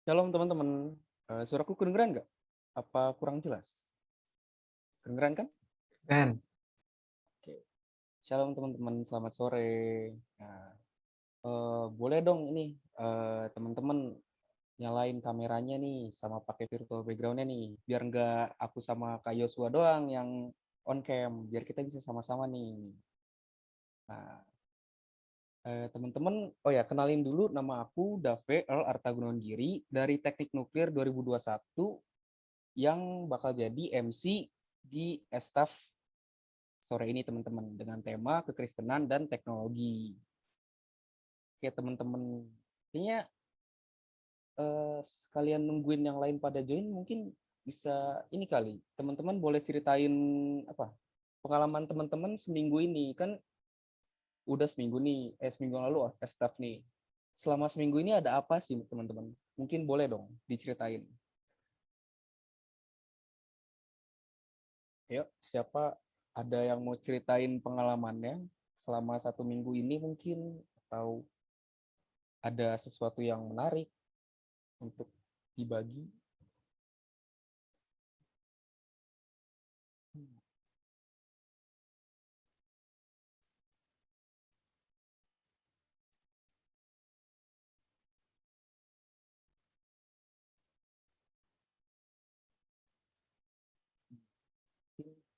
Shalom teman-teman. Suaraku kedengeran nggak? Apa kurang jelas? Kedengeran kan? Dan Oke. Shalom teman-teman, selamat sore. Nah, boleh dong ini teman-teman nyalain kameranya nih sama pakai virtual background-nya nih, biar nggak aku sama Kak Yosua doang yang on cam, biar kita bisa sama-sama nih. Nah, teman-teman, oh ya kenalin dulu, nama aku Dave Earl Artagunandiri dari Teknik Nuklir 2021 yang bakal jadi MC di Estaf sore ini teman-teman dengan tema kekristenan dan teknologi. Oke teman-teman, kayaknya sekalian nungguin yang lain pada join, mungkin bisa ini kali teman-teman boleh ceritain apa pengalaman teman-teman seminggu ini. Kan udah seminggu nih, seminggu lalu Estaf nih. Selama seminggu ini ada apa sih teman-teman? Mungkin boleh dong diceritain. Yuk, siapa ada yang mau ceritain pengalamannya selama 1 minggu ini mungkin, atau ada sesuatu yang menarik untuk dibagi?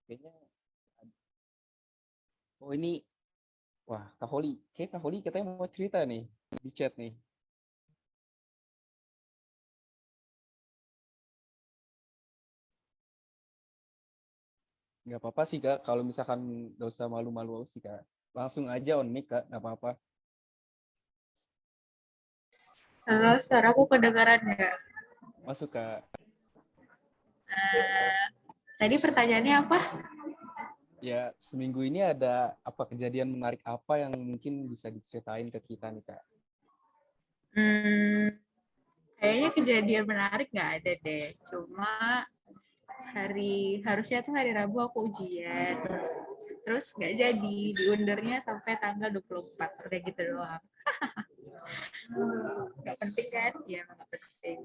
Kayaknya, oh ini, wah Kak Holi, kayak Kak Holi katanya mau cerita nih di chat nih. Nggak apa-apa sih Kak, kalau misalkan nggak usah malu-malu sih Kak. Langsung aja on mic Kak, nggak apa-apa. Halo, suaraku kedengaran nggak? Masuk Kak. Tadi pertanyaannya apa? Ya, seminggu ini ada apa kejadian menarik apa yang mungkin bisa diceritain ke kita nih Kak? Kayaknya kejadian menarik nggak ada deh. Cuma harusnya tuh hari Rabu aku ujian. Terus nggak jadi, diundurnya sampai tanggal 24. Udah gitu doang. Nggak penting kan? Ya, nggak penting.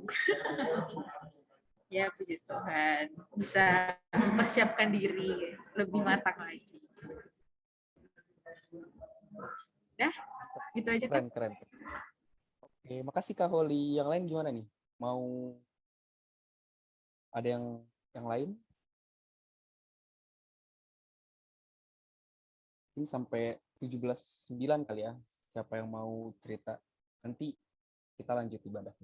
Ya, puji Tuhan. Bisa mempersiapkan diri lebih matang lagi. Dah, gitu aja kan? Keren, keren. Oke, makasih Kak Holi. Yang lain gimana nih? Mau ada yang lain? Ini sampai 17.9 kali ya. Siapa yang mau cerita? Nanti kita lanjut ibadah.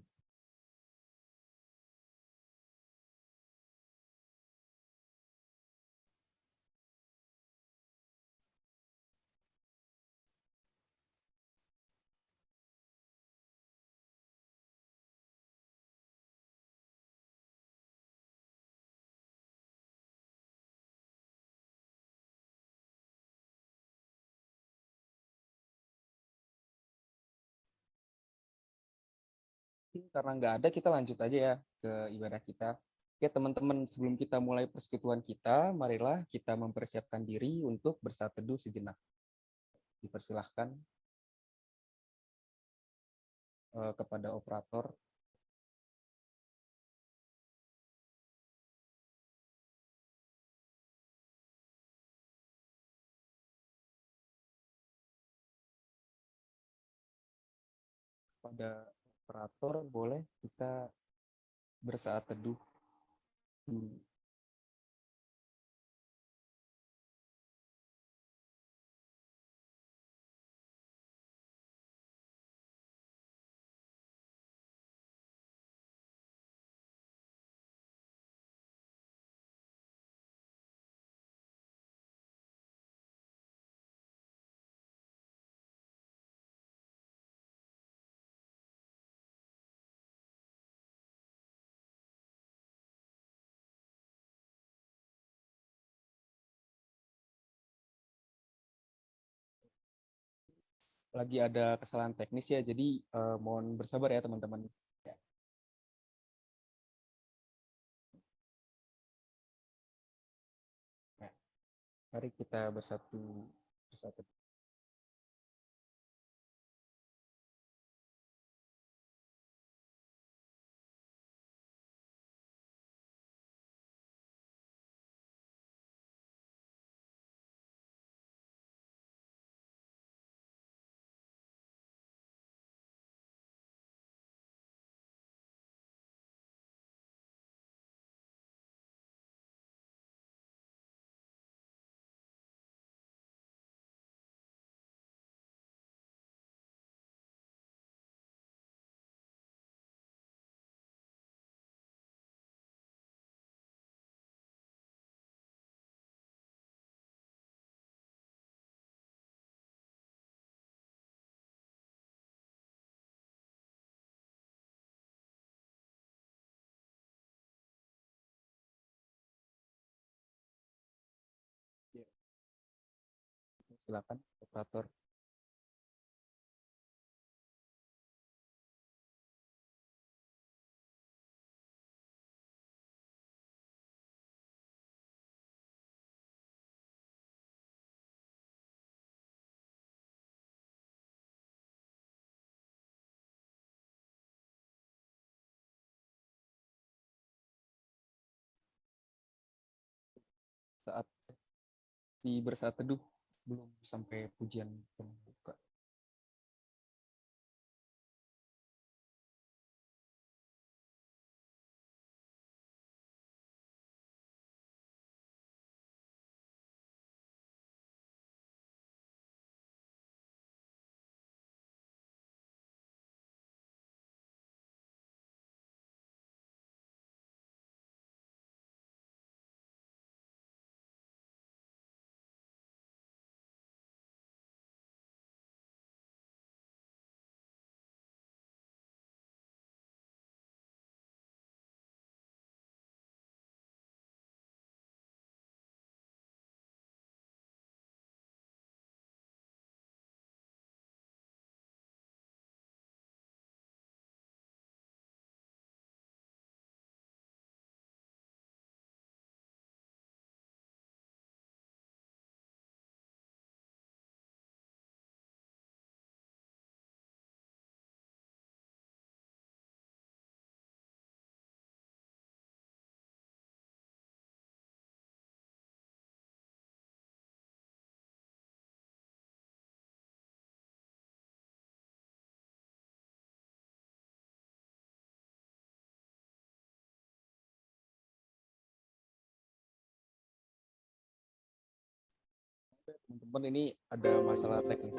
Karena nggak ada, kita lanjut aja ya ke ibadah kita. Oke teman-teman, sebelum kita mulai persekutuan kita, marilah kita mempersiapkan diri untuk bersaat teduh sejenak. Dipersilahkan kepada operator. Pada operator boleh kita bersaat teduh dulu. Lagi ada kesalahan teknis ya, jadi mohon bersabar ya teman-teman. Ya. Nah, mari kita bersatu. Silakan, operator. Saat di bersaat teduh belum sampai pujian pembuka. Teman-teman, ini ada masalah teknis.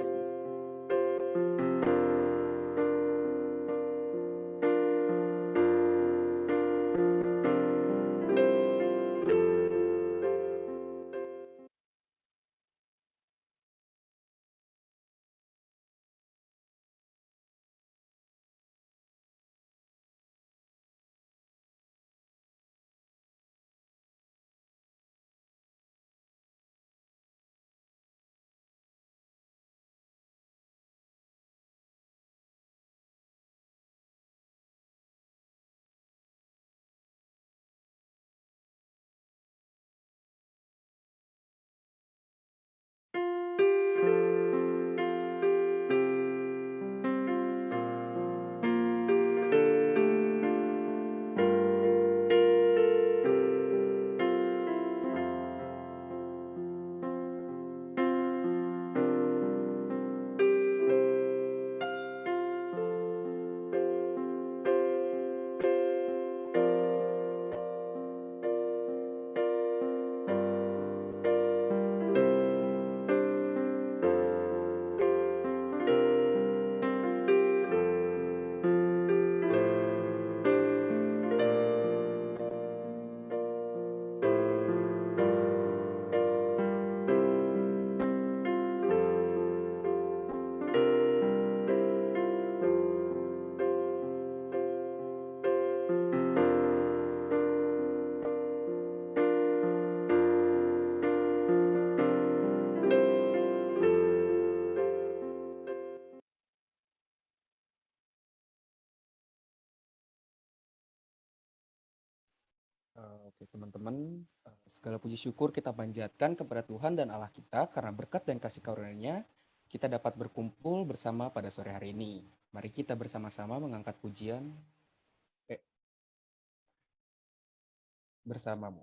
Oke teman-teman, segala puji syukur kita panjatkan kepada Tuhan dan Allah kita karena berkat dan kasih karunia-Nya kita dapat berkumpul bersama pada sore hari ini. Mari kita bersama-sama mengangkat pujian bersamamu.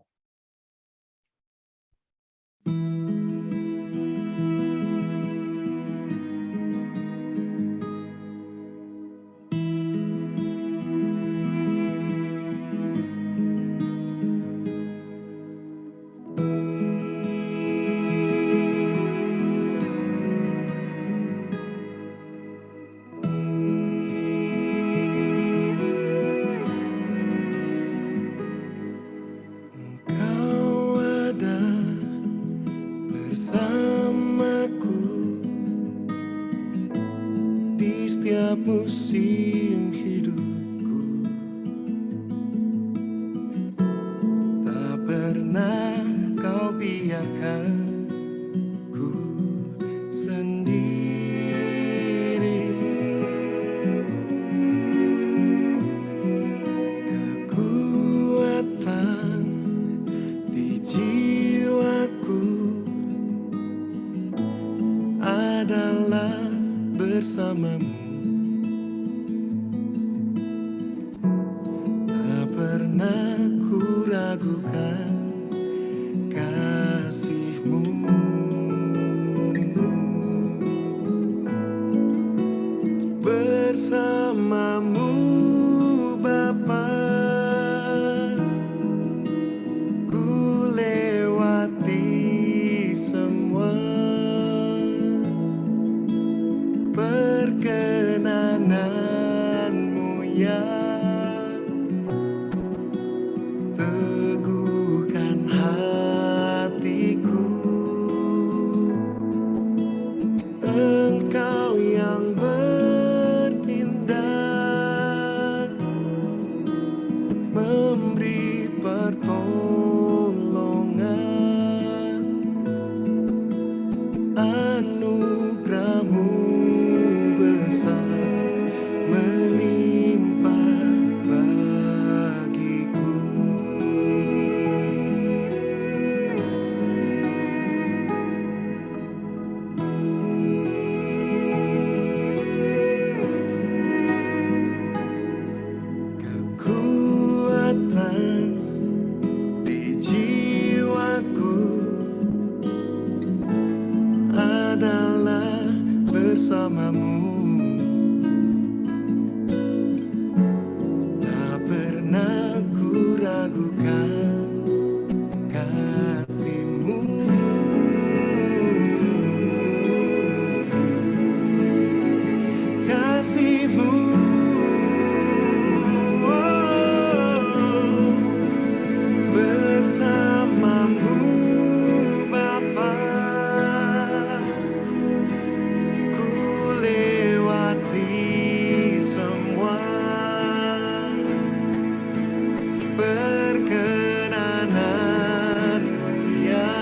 Musim hidupku tak pernah kau biarkan ku pernah ku ragukan kasih-Mu. Bersamamu Bapa, ku lewati semua perkenananmu ya. Teguhkan hatiku, Engkau yang bertindak, memberi pertolongan. Anugerah-Mu besar melimpah bagiku. Kekuatan di jiwaku adalah bersamamu. Tak pernah ku ragukan kasih-Mu. Kasih-Mu, bersamamu Bapa, ku lewati semua perkenananmu ya.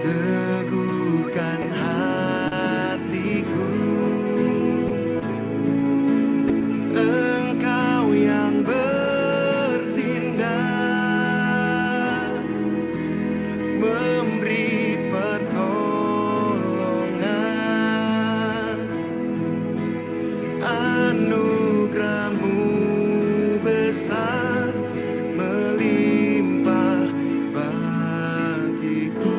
Teguhkan hatiku, Engkau yang bertindak, memberi pertolongan. Anugerah-Mu besar melimpah bagiku.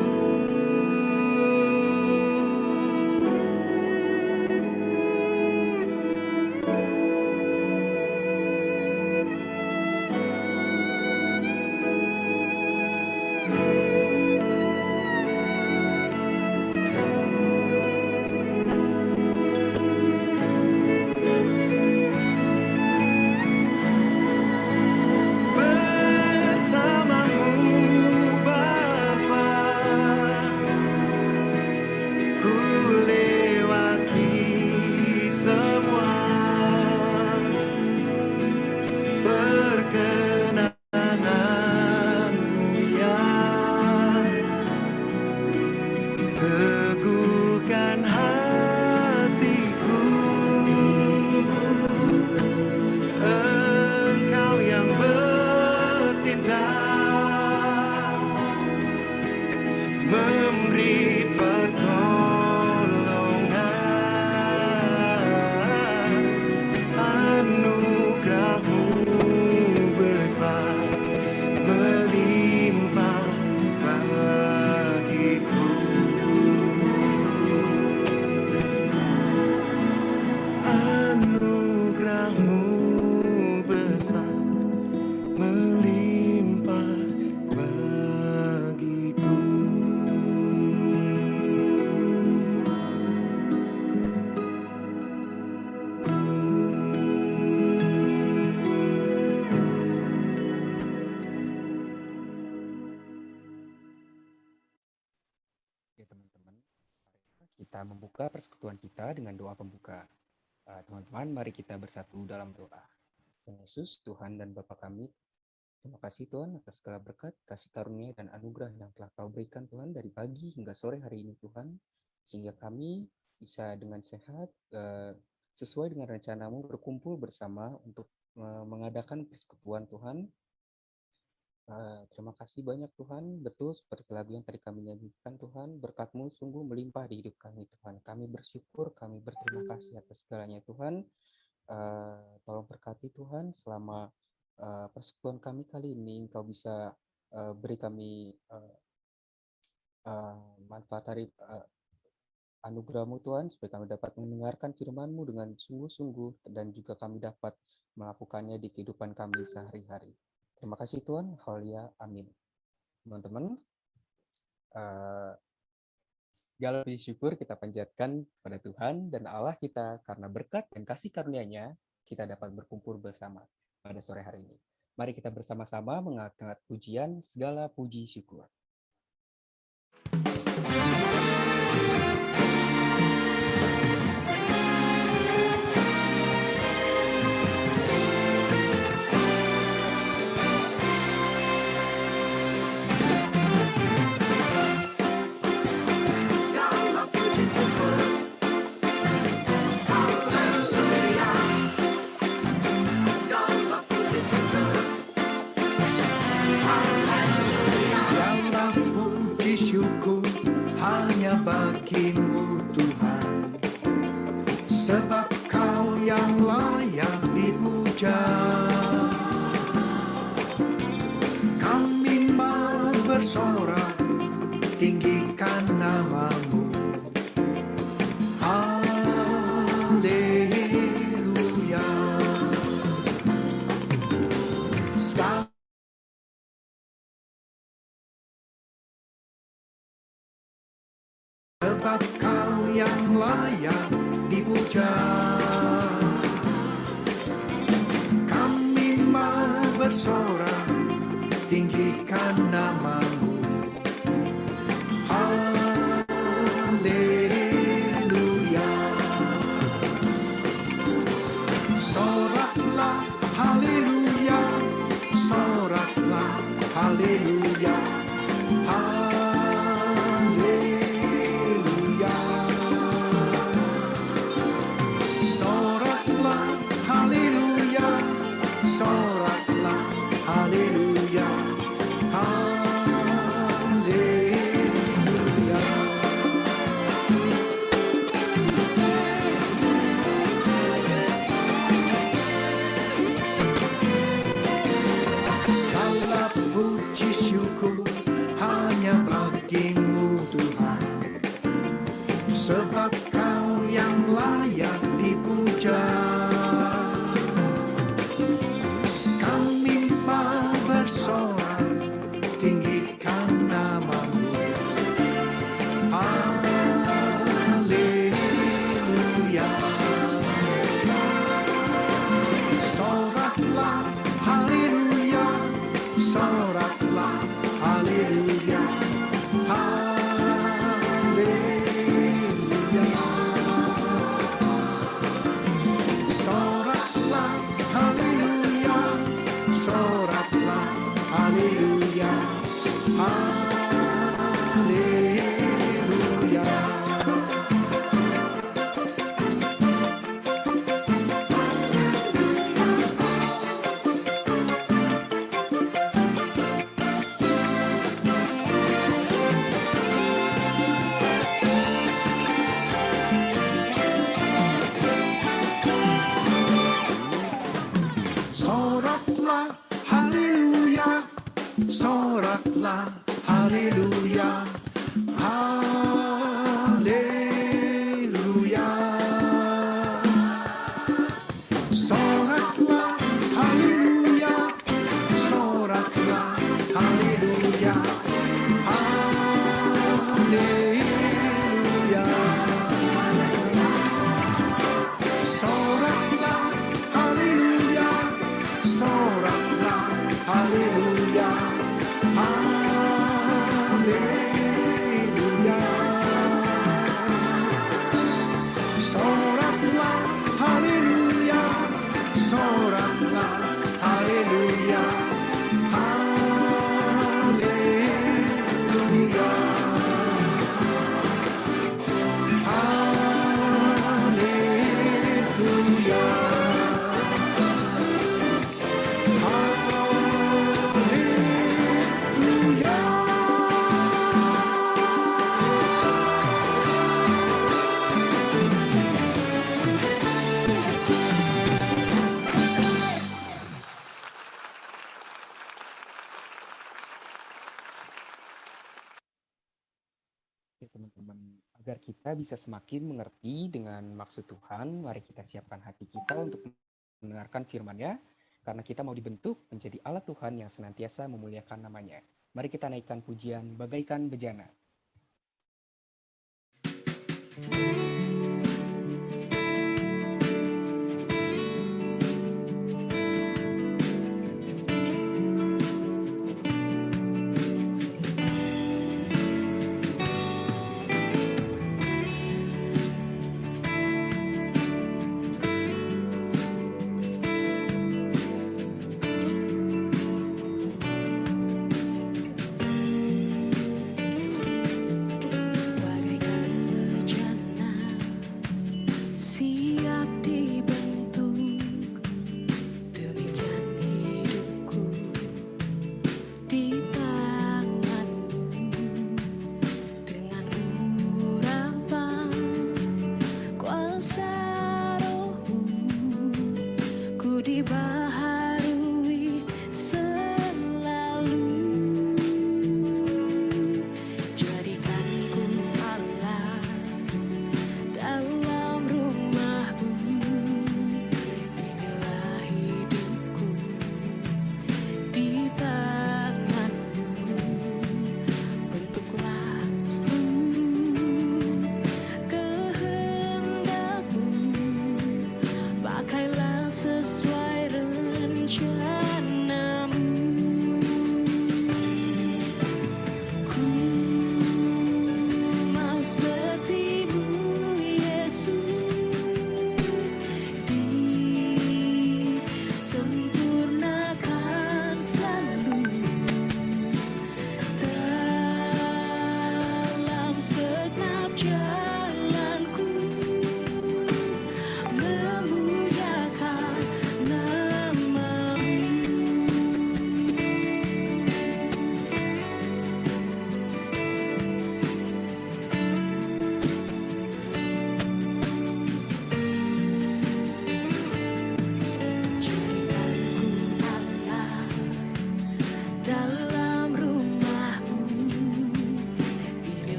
Bersamamu Bapa, ku lewati semua perkenananmu ya. Teguhkan hatiku, Engkau yang bertindak, memberi pertolongan. Anugerah-Mu besar melimpah bagiku. Anugerah-Mu besar melimpah bagiku. Oke teman-teman, kita membuka persekutuan kita dengan doa pembuka. Teman-teman, mari kita bersatu dalam doa. Tuhan Yesus, Tuhan dan Bapa kami, terima kasih Tuhan atas segala berkat, kasih karunia dan anugerah yang telah Kau berikan Tuhan dari pagi hingga sore hari ini Tuhan, sehingga kami bisa dengan sehat sesuai dengan rencana-Mu berkumpul bersama untuk mengadakan persekutuan Tuhan. Terima kasih banyak Tuhan, betul seperti lagu yang tadi kami nyanyikan Tuhan, berkat-Mu sungguh melimpah di hidup kami Tuhan. Kami bersyukur, kami berterima kasih atas segalanya Tuhan. Tolong berkati Tuhan selama persekutuan kami kali ini. Engkau bisa beri kami manfaat dari anugerah-Mu Tuhan, supaya kami dapat mendengarkan firman-Mu dengan sungguh-sungguh dan juga kami dapat melakukannya di kehidupan kami sehari-hari. Terima kasih Tuhan, haleluya, amin. Teman-teman, segala puji syukur kita panjatkan kepada Tuhan dan Allah kita karena berkat dan kasih karunia-Nya kita dapat berkumpul bersama pada sore hari ini. Mari kita bersama-sama mengangkat pujian segala puji syukur. Segala puji syukur hanya bagimu Tuhan, sebab Kau yang layak dipuja. Kami mau bersorak, tinggikan nama-Mu. Haleluya. Segala sebab Kau yang layak dipuja. Kami mau bersorak, tinggikan nama-Mu. Haleluya. Soraklah, haleluya. Soraklah, haleluya. Haleluya. Soraklah, haleluya. Soraklah, haleluya. Haleluya. Segala puji syukur hanya bagimu Tuhan, sebab Kau yang layak dipuja. Kami mau bersorak, tinggikan nama-Mu. Haleluya. Soraklah, haleluya. Soraklah, haleluya. Haleluya. Soraklah, haleluya. Soraklah, haleluya. Haleluya. Soraklah, haleluya. Soraklah, haleluya. Haleluya. Soraklah, haleluya. Soraklah, haleluya. Haleluya. Soraklah, haleluya. Soraklah, haleluya. Haleluya. Soraklah, haleluya. Soraklah, haleluya. Haleluya. Haleluya. Haleluya. teman-teman. Agar kita bisa semakin mengerti dengan maksud Tuhan, mari kita siapkan hati kita untuk mendengarkan firman-Nya, karena kita mau dibentuk menjadi alat Tuhan yang senantiasa memuliakan namanya. Mari kita naikkan pujian bagaikan bejana.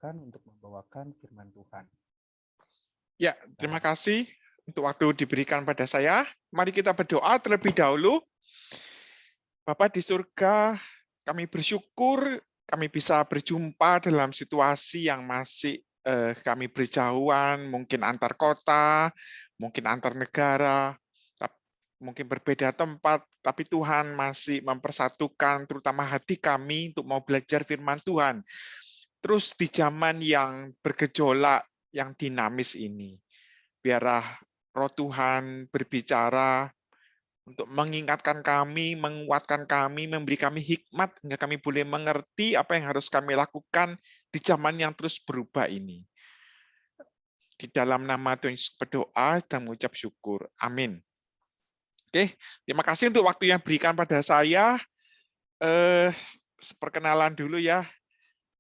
dipersilahkan untuk membawakan firman Tuhan. Ya, terima kasih untuk waktu diberikan pada saya. Mari kita berdoa terlebih dahulu. Bapa di surga, kami bersyukur kami bisa berjumpa dalam situasi yang masih kami berjauhan, mungkin antar kota, mungkin antar negara, mungkin berbeda tempat, tapi Tuhan masih mempersatukan terutama hati kami untuk mau belajar firman Tuhan. Terus di zaman yang bergejolak, yang dinamis ini, biarlah Roh Tuhan berbicara untuk mengingatkan kami, menguatkan kami, memberi kami hikmat hingga kami boleh mengerti apa yang harus kami lakukan di zaman yang terus berubah ini. Di dalam nama Tuhan Yesus berdoa dan mengucap syukur. Amin. Oke, terima kasih untuk waktu yang berikan pada saya. Perkenalan dulu ya.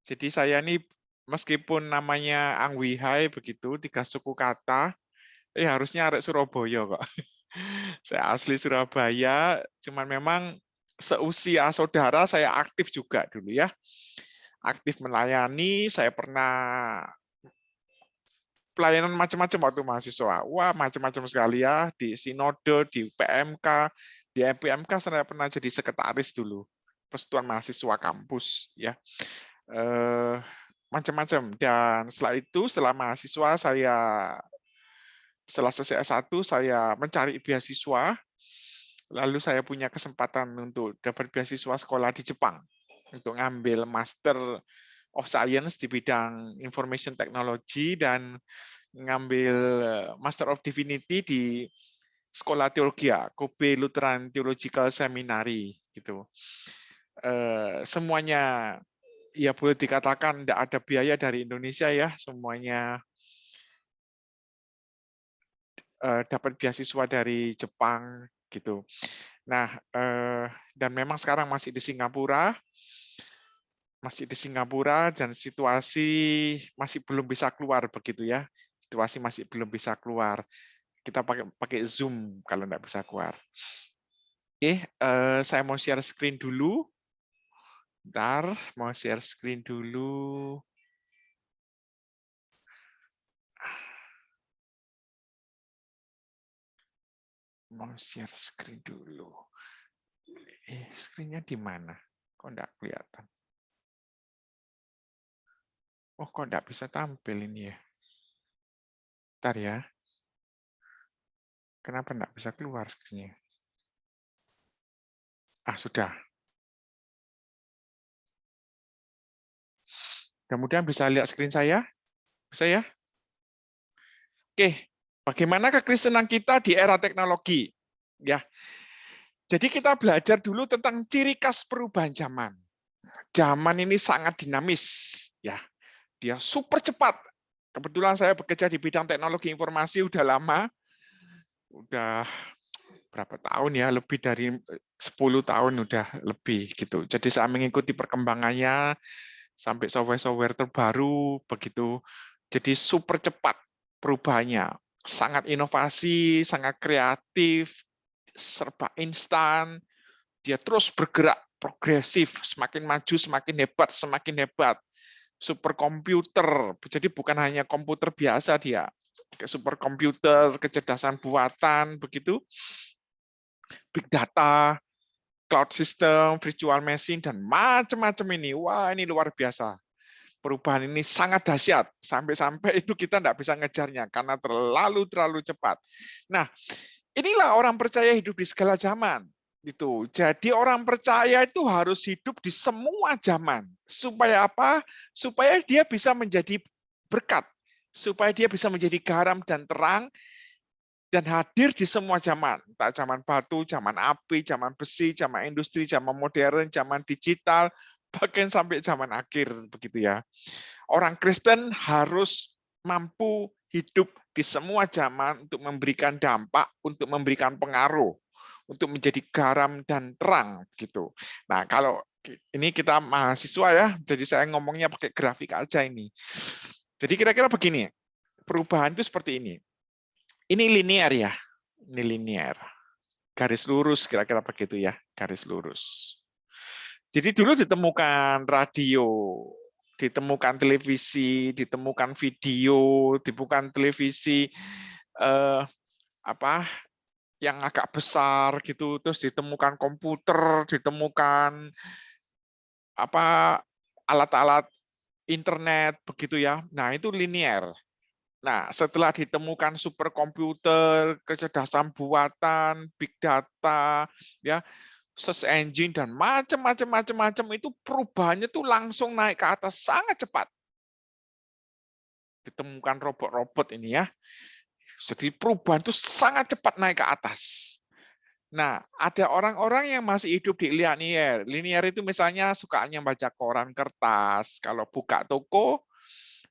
Jadi saya ini meskipun namanya Angwihai begitu, 3 suku kata, harusnya arek Surabaya kok. Saya asli Surabaya, cuman memang seusia saudara saya aktif juga dulu ya. Aktif melayani, saya pernah pelayanan macam-macam waktu mahasiswa. Wah, macam-macam sekali ya, di Sinode, di PMK, di MPMK saya pernah jadi sekretaris dulu. Persatuan Mahasiswa Kampus ya. Macam-macam. Dan setelah mahasiswa setelah selesai S1 saya mencari beasiswa, lalu saya punya kesempatan untuk dapat beasiswa sekolah di Jepang untuk ngambil Master of Science di bidang Information Technology dan ngambil Master of Divinity di Sekolah Teologia, Kobe Lutheran Theological Seminary gitu. Semuanya ya boleh dikatakan tidak ada biaya dari Indonesia ya, semuanya dapat beasiswa dari Jepang gitu. Nah, dan memang sekarang masih di Singapura dan situasi masih belum bisa keluar begitu ya. Situasi masih belum bisa keluar. Kita pakai Zoom kalau tidak bisa keluar. Oke, saya mau share screen dulu. Bentar, mau share screen dulu. Mau share screen dulu. Screen-nya di mana? Kok enggak kelihatan? Oh, kok enggak bisa tampil ini ya? Bentar ya. Kenapa enggak bisa keluar screen-nya? Sudah. Kemudian bisa lihat screen saya? Bisa ya? Oke. Bagaimana kekristenan kita di era teknologi? Ya. Jadi kita belajar dulu tentang ciri khas perubahan zaman. Zaman ini sangat dinamis, ya. Dia super cepat. Kebetulan saya bekerja di bidang teknologi informasi udah lama. Udah berapa tahun ya? Lebih dari 10 tahun udah lebih gitu. Jadi saya mengikuti perkembangannya sampai software-software terbaru begitu. Jadi super cepat perubahannya. Sangat inovasi, sangat kreatif, serba instan, dia terus bergerak progresif, semakin maju, semakin hebat. Superkomputer, jadi bukan hanya komputer biasa dia, superkomputer, kecerdasan buatan, begitu, big data, cloud system, virtual machine, dan macam-macam ini. Wah, ini luar biasa. Perubahan ini sangat dahsyat, sampai-sampai itu kita tidak bisa ngejarnya karena terlalu cepat. Nah, inilah orang percaya hidup di segala zaman. Itu. Jadi orang percaya itu harus hidup di semua zaman. Supaya apa? Supaya dia bisa menjadi berkat. Supaya dia bisa menjadi garam dan terang dan hadir di semua zaman. Entah zaman batu, zaman api, zaman besi, zaman industri, zaman modern, zaman digital, bahkan sampai zaman akhir begitu ya. Orang Kristen harus mampu hidup di semua zaman untuk memberikan dampak, untuk memberikan pengaruh, untuk menjadi garam dan terang gitu. Nah, kalau ini kita mahasiswa ya, jadi saya ngomongnya pakai grafik aja ini. Jadi kira-kira begini, perubahan itu seperti ini. Ini linear ya, ini linear. Garis lurus kira-kira begitu ya, garis lurus. Jadi dulu ditemukan radio ditemukan televisi, ditemukan video, ditemukan televisi apa yang agak besar gitu, terus ditemukan komputer, ditemukan apa alat-alat internet begitu ya. Nah, itu linear. Nah, setelah ditemukan superkomputer, kecerdasan buatan, big data, ya, search engine dan macam-macam itu perubahannya tuh langsung naik ke atas sangat cepat. Ditemukan robot-robot ini ya. Jadi perubahan itu sangat cepat naik ke atas. Nah, ada orang-orang yang masih hidup di linear. Linear itu misalnya sukanya baca koran kertas. Kalau buka toko,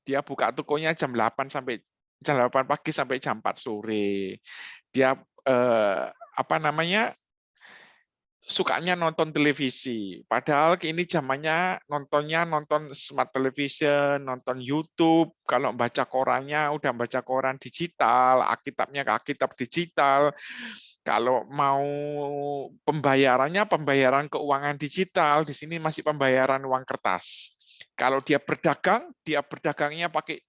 dia buka tokonya jam 8 pagi sampai jam 4 sore. Dia apa namanya? Sukanya nonton televisi. Padahal ini zamannya nonton smart television, nonton YouTube. Kalau baca korannya udah baca koran digital, Alkitabnya ke Alkitab digital. Kalau mau pembayarannya pembayaran keuangan digital, di sini masih pembayaran uang kertas. Kalau dia berdagangnya pakai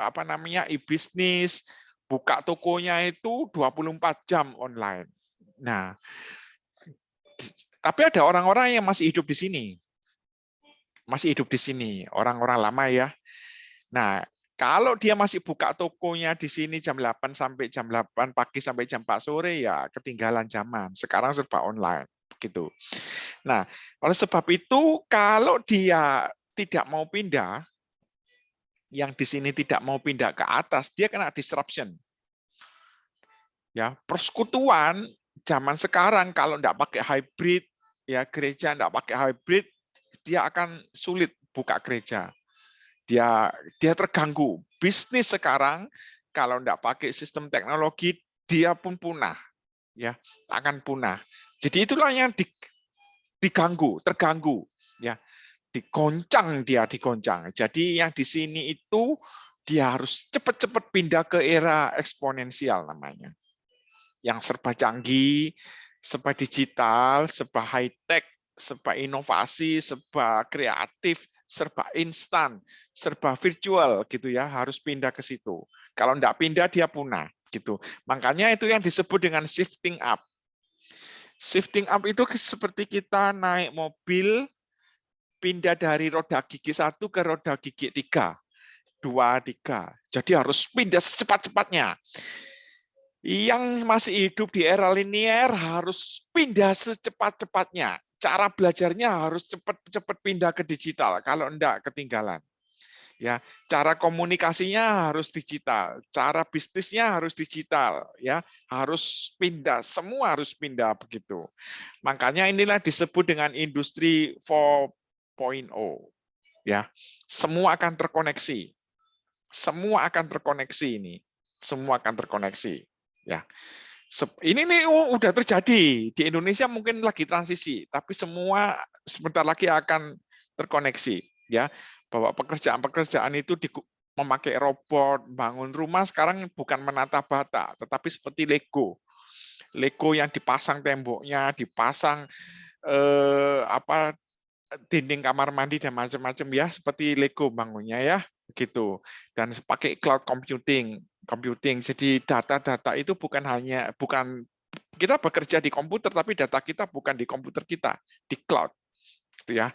apa namanya e-bisnis, buka tokonya itu 24 jam online. Nah, tapi ada orang-orang yang masih hidup di sini. Masih hidup di sini, orang-orang lama ya. Nah, kalau dia masih buka tokonya di sini jam 8 pagi sampai jam 4 sore ya ketinggalan zaman. Sekarang serba online begitu. Nah, oleh sebab itu kalau dia tidak mau pindah, yang di sini tidak mau pindah ke atas, dia kena disruption. Ya, persekutuan zaman sekarang kalau tidak pakai hybrid, ya gereja tidak pakai hybrid, dia akan sulit buka gereja. Dia terganggu. Bisnis sekarang kalau tidak pakai sistem teknologi, dia pun punah, ya akan punah. Jadi itulah yang terganggu, ya digoncang. Jadi yang di sini itu dia harus cepat-cepat pindah ke era eksponensial namanya. Yang serba canggih, serba digital, serba high-tech, serba inovasi, serba kreatif, serba instan, serba virtual gitu ya, harus pindah ke situ. Kalau enggak pindah dia punah gitu. Makanya itu yang disebut dengan shifting up. Shifting up itu seperti kita naik mobil pindah dari roda gigi 1 ke roda gigi 3. 2, 3. Jadi harus pindah secepat-cepatnya. Yang masih hidup di era linear harus pindah secepat-cepatnya. Cara belajarnya harus cepat-cepat pindah ke digital. Kalau enggak ketinggalan. Ya, cara komunikasinya harus digital, cara bisnisnya harus digital, ya, harus pindah, semua harus pindah begitu. Makanya inilah disebut dengan industri 4.0. Ya, semua akan terkoneksi. Semua akan terkoneksi ini. Semua akan terkoneksi. Ya, ini nih udah terjadi di Indonesia, mungkin lagi transisi, tapi semua sebentar lagi akan terkoneksi, ya, bahwa pekerjaan itu memakai robot, bangun rumah sekarang bukan menata bata, tetapi seperti Lego yang dipasang temboknya, dipasang dinding kamar mandi dan macam-macam ya, seperti Lego bangunnya ya, gitu. Dan pakai cloud computing. Jadi data-data itu bukan kita bekerja di komputer, tapi data kita bukan di komputer kita, di cloud, gitu ya.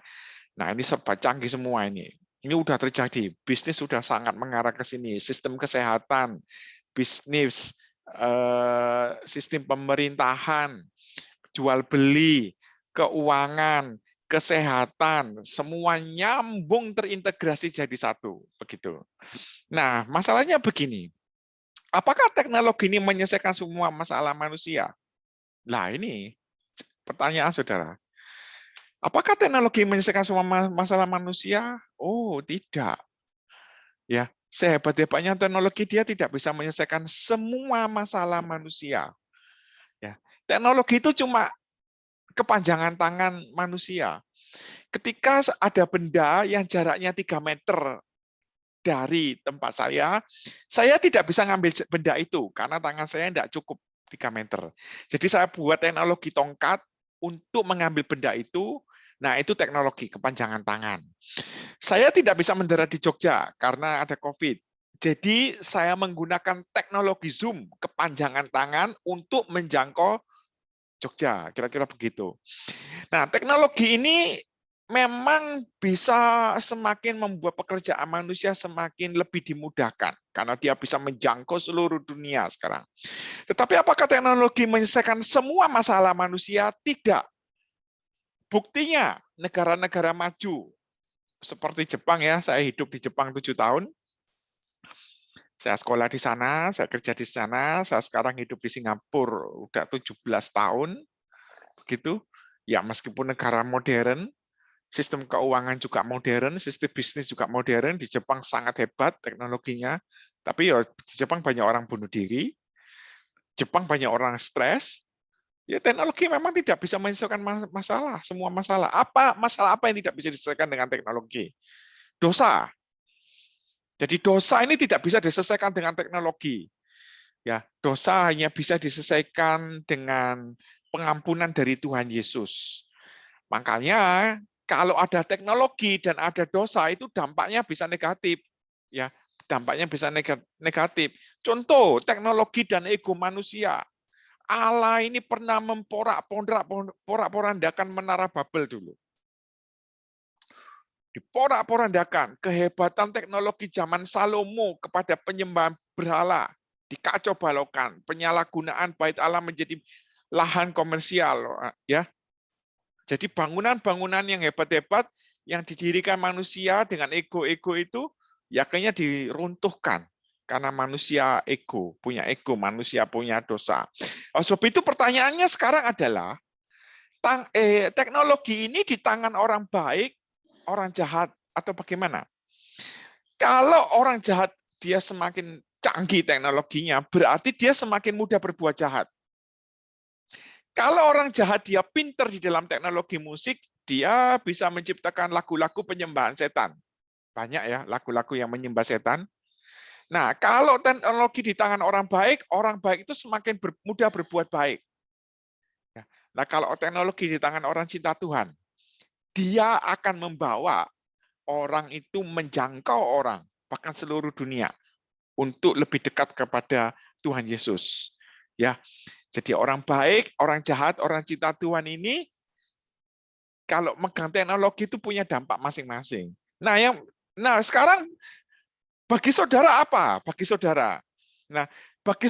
Nah, ini serba canggih semua ini. Ini udah terjadi. Bisnis sudah sangat mengarah ke sini. Sistem kesehatan, bisnis, sistem pemerintahan, jual beli, keuangan, kesehatan, semua nyambung terintegrasi jadi satu, begitu. Nah, masalahnya begini. Apakah teknologi ini menyelesaikan semua masalah manusia? Nah, ini pertanyaan saudara. Apakah teknologi menyelesaikan semua masalah manusia? Oh, tidak. Ya, sehebat-hebatnya teknologi dia tidak bisa menyelesaikan semua masalah manusia. Ya, teknologi itu cuma kepanjangan tangan manusia. Ketika ada benda yang jaraknya 3 meter dari tempat saya tidak bisa ngambil benda itu karena tangan saya tidak cukup 3 meter. Jadi saya buat teknologi tongkat untuk mengambil benda itu, Nah, itu teknologi kepanjangan tangan. Saya tidak bisa mendarat di Jogja karena ada COVID. Jadi saya menggunakan teknologi Zoom kepanjangan tangan untuk menjangkau Jogja, kira-kira begitu. Nah, teknologi ini memang bisa semakin membuat pekerjaan manusia semakin lebih dimudahkan karena dia bisa menjangkau seluruh dunia sekarang. Tetapi apakah teknologi menyelesaikan semua masalah manusia? Tidak. Buktinya negara-negara maju seperti Jepang ya, saya hidup di Jepang 7 tahun. Saya sekolah di sana, saya kerja di sana, saya sekarang hidup di Singapura udah 17 tahun. Begitu. Ya, meskipun negara modern, sistem keuangan juga modern, sistem bisnis juga modern, di Jepang sangat hebat teknologinya. Tapi ya di Jepang banyak orang bunuh diri, Jepang banyak orang stres. Ya teknologi memang tidak bisa menyelesaikan masalah, semua masalah. Masalah apa yang tidak bisa diselesaikan dengan teknologi? Dosa. Jadi dosa ini tidak bisa diselesaikan dengan teknologi. Ya, dosa hanya bisa diselesaikan dengan pengampunan dari Tuhan Yesus. Makanya kalau ada teknologi dan ada dosa itu dampaknya bisa negatif. Ya, dampaknya bisa negatif. Contoh, teknologi dan ego manusia. Allah ini pernah memporak-porandakan menara Babel dulu. Diporak-porandakan kehebatan teknologi zaman Salomo kepada penyembahan berhala, dikacau balaukan, penyalahgunaan bait Allah menjadi lahan komersial, ya. Jadi bangunan-bangunan yang hebat-hebat yang didirikan manusia dengan ego-ego itu ya kayaknya diruntuhkan karena manusia ego, manusia punya dosa. Sebab itu pertanyaannya sekarang adalah teknologi ini di tangan orang baik, orang jahat atau bagaimana? Kalau orang jahat dia semakin canggih teknologinya, berarti dia semakin mudah berbuat jahat. Kalau orang jahat dia pinter di dalam teknologi musik, dia bisa menciptakan lagu-lagu penyembahan setan. Banyak ya lagu-lagu yang menyembah setan. Nah, kalau teknologi di tangan orang baik itu semakin mudah berbuat baik. Nah, kalau teknologi di tangan orang cinta Tuhan, dia akan membawa orang itu menjangkau orang, bahkan seluruh dunia, untuk lebih dekat kepada Tuhan Yesus. Ya, jadi orang baik, orang jahat, orang cinta Tuhan ini, kalau megang teknologi itu punya dampak masing-masing. Nah, sekarang bagi saudara apa? Bagi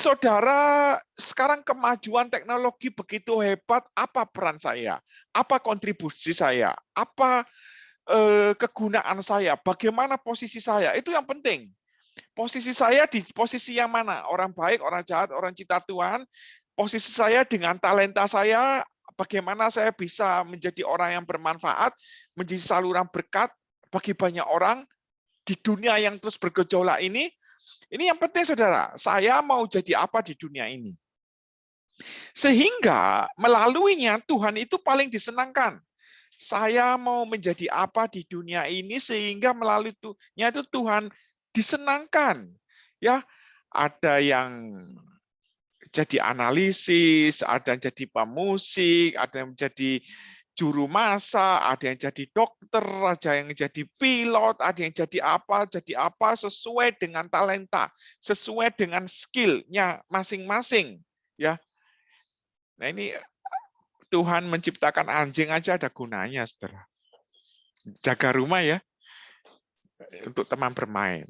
saudara sekarang kemajuan teknologi begitu hebat, apa peran saya? Apa kontribusi saya? Apa kegunaan saya? Bagaimana posisi saya? Itu yang penting. Posisi saya di posisi yang mana? Orang baik, orang jahat, orang cinta Tuhan. Posisi saya dengan talenta saya, bagaimana saya bisa menjadi orang yang bermanfaat, menjadi saluran berkat bagi banyak orang di dunia yang terus bergejolak ini. Ini yang penting, saudara. Saya mau jadi apa di dunia ini? Sehingga melaluinya Tuhan itu paling disenangkan. Saya mau menjadi apa di dunia ini sehingga melalui itu Tuhan disenangkan. Ya, ada yang jadi analisis, ada yang jadi pemusik, ada yang menjadi juru masak, ada yang jadi dokter, ada yang jadi pilot, ada yang jadi apa sesuai dengan talenta, sesuai dengan skill-nya masing-masing. Ya, nah ini Tuhan menciptakan anjing aja ada gunanya, saudara. Jaga rumah ya, untuk teman bermain.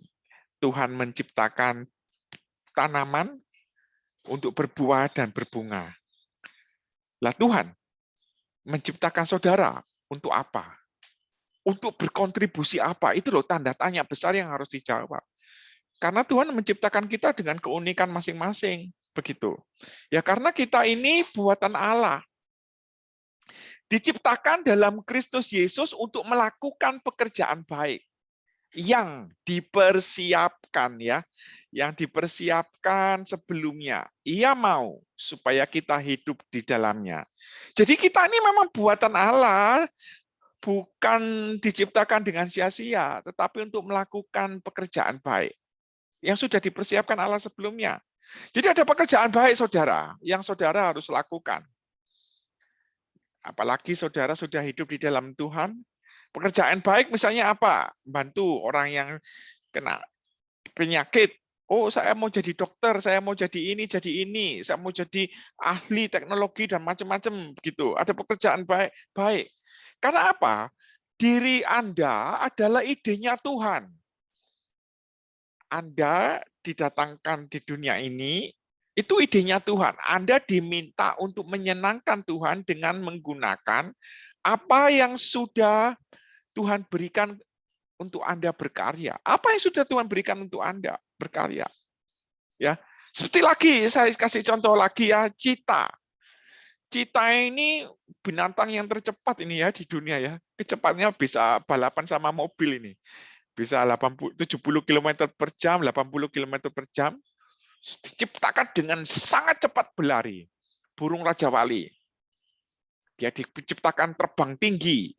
Tuhan menciptakan tanaman untuk berbuah dan berbunga. Lah Tuhan menciptakan saudara untuk apa? Untuk berkontribusi apa? Itu loh tanda tanya besar yang harus dijawab. Karena Tuhan menciptakan kita dengan keunikan masing-masing. Begitu. Ya karena kita ini buatan Allah. Diciptakan dalam Kristus Yesus untuk melakukan pekerjaan baik yang dipersiapkan ya, yang dipersiapkan sebelumnya. Ia mau supaya kita hidup di dalamnya. Jadi kita ini memang buatan Allah, bukan diciptakan dengan sia-sia, tetapi untuk melakukan pekerjaan baik yang sudah dipersiapkan Allah sebelumnya. Jadi ada pekerjaan baik saudara, yang saudara harus lakukan. Apalagi saudara sudah hidup di dalam Tuhan. Pekerjaan baik misalnya apa? Bantu orang yang kena penyakit. Oh, saya mau jadi dokter, saya mau jadi ini, saya mau jadi ahli teknologi dan macam-macam begitu. Ada pekerjaan baik. Karena apa? Diri Anda adalah idenya Tuhan. Anda didatangkan di dunia ini, itu idenya Tuhan. Anda diminta untuk menyenangkan Tuhan dengan menggunakan apa yang sudah Tuhan berikan untuk Anda berkarya. Apa yang sudah Tuhan berikan untuk Anda berkarya? Ya, seperti lagi saya kasih contoh lagi ya, cheetah. Cheetah ini binatang yang tercepat ini ya di dunia ya. Kecepatnya bisa balapan sama mobil ini. Bisa 70 km per jam, 80 km per jam. Diciptakan dengan sangat cepat berlari. Burung Raja Wali. Dia diciptakan terbang tinggi.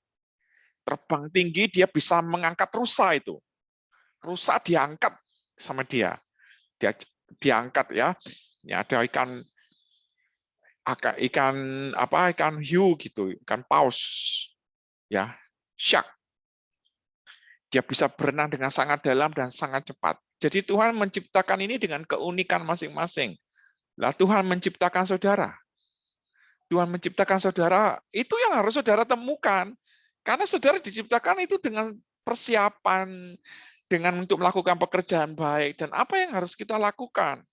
Terbang tinggi dia bisa mengangkat rusa itu. Rusa diangkat sama dia. Dia diangkat ya. Ini ada ikan hiu gitu, ikan paus. Ya, shark. Dia bisa berenang dengan sangat dalam dan sangat cepat. Jadi Tuhan menciptakan ini dengan keunikan masing-masing. Lah Tuhan menciptakan saudara. Tuhan menciptakan saudara, itu yang harus saudara temukan. Karena saudara diciptakan itu dengan persiapan, dengan untuk melakukan pekerjaan baik, dan apa yang harus kita lakukan.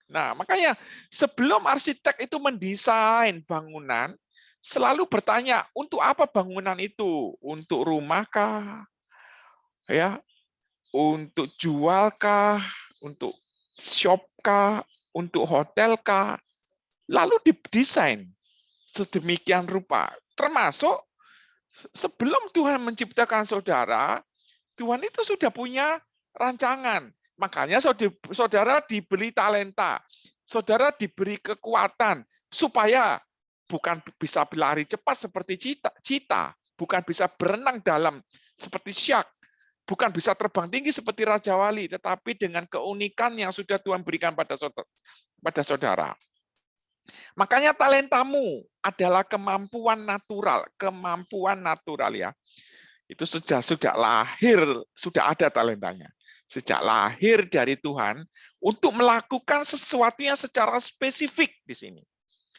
Nah, makanya sebelum arsitek itu mendesain bangunan, selalu bertanya, untuk apa bangunan itu? Untuk rumahkah? Ya, untuk jualkah? Untuk shopkah? Untuk hotelkah? Lalu didesain sedemikian rupa. Termasuk sebelum Tuhan menciptakan saudara, Tuhan itu sudah punya rancangan. Makanya saudara diberi talenta, saudara diberi kekuatan, supaya bukan bisa berlari cepat seperti cheetah, bukan bisa berenang dalam seperti shark, bukan bisa terbang tinggi seperti Raja Wali, tetapi dengan keunikan yang sudah Tuhan berikan pada saudara. Makanya talentamu adalah kemampuan natural ya. Itu sudah lahir, sudah ada talentanya. Sejak lahir dari Tuhan untuk melakukan sesuatu yang secara spesifik di sini.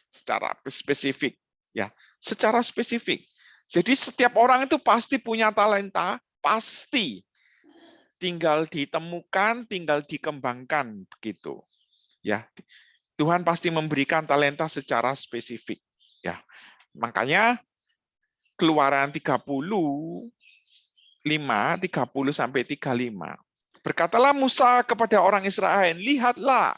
Secara spesifik ya, secara spesifik. Jadi setiap orang itu pasti punya talenta, pasti. Tinggal ditemukan, tinggal dikembangkan begitu. Ya. Tuhan pasti memberikan talenta secara spesifik. Ya, makanya Keluaran 30 sampai 35. Berkatalah Musa kepada orang Israel, lihatlah,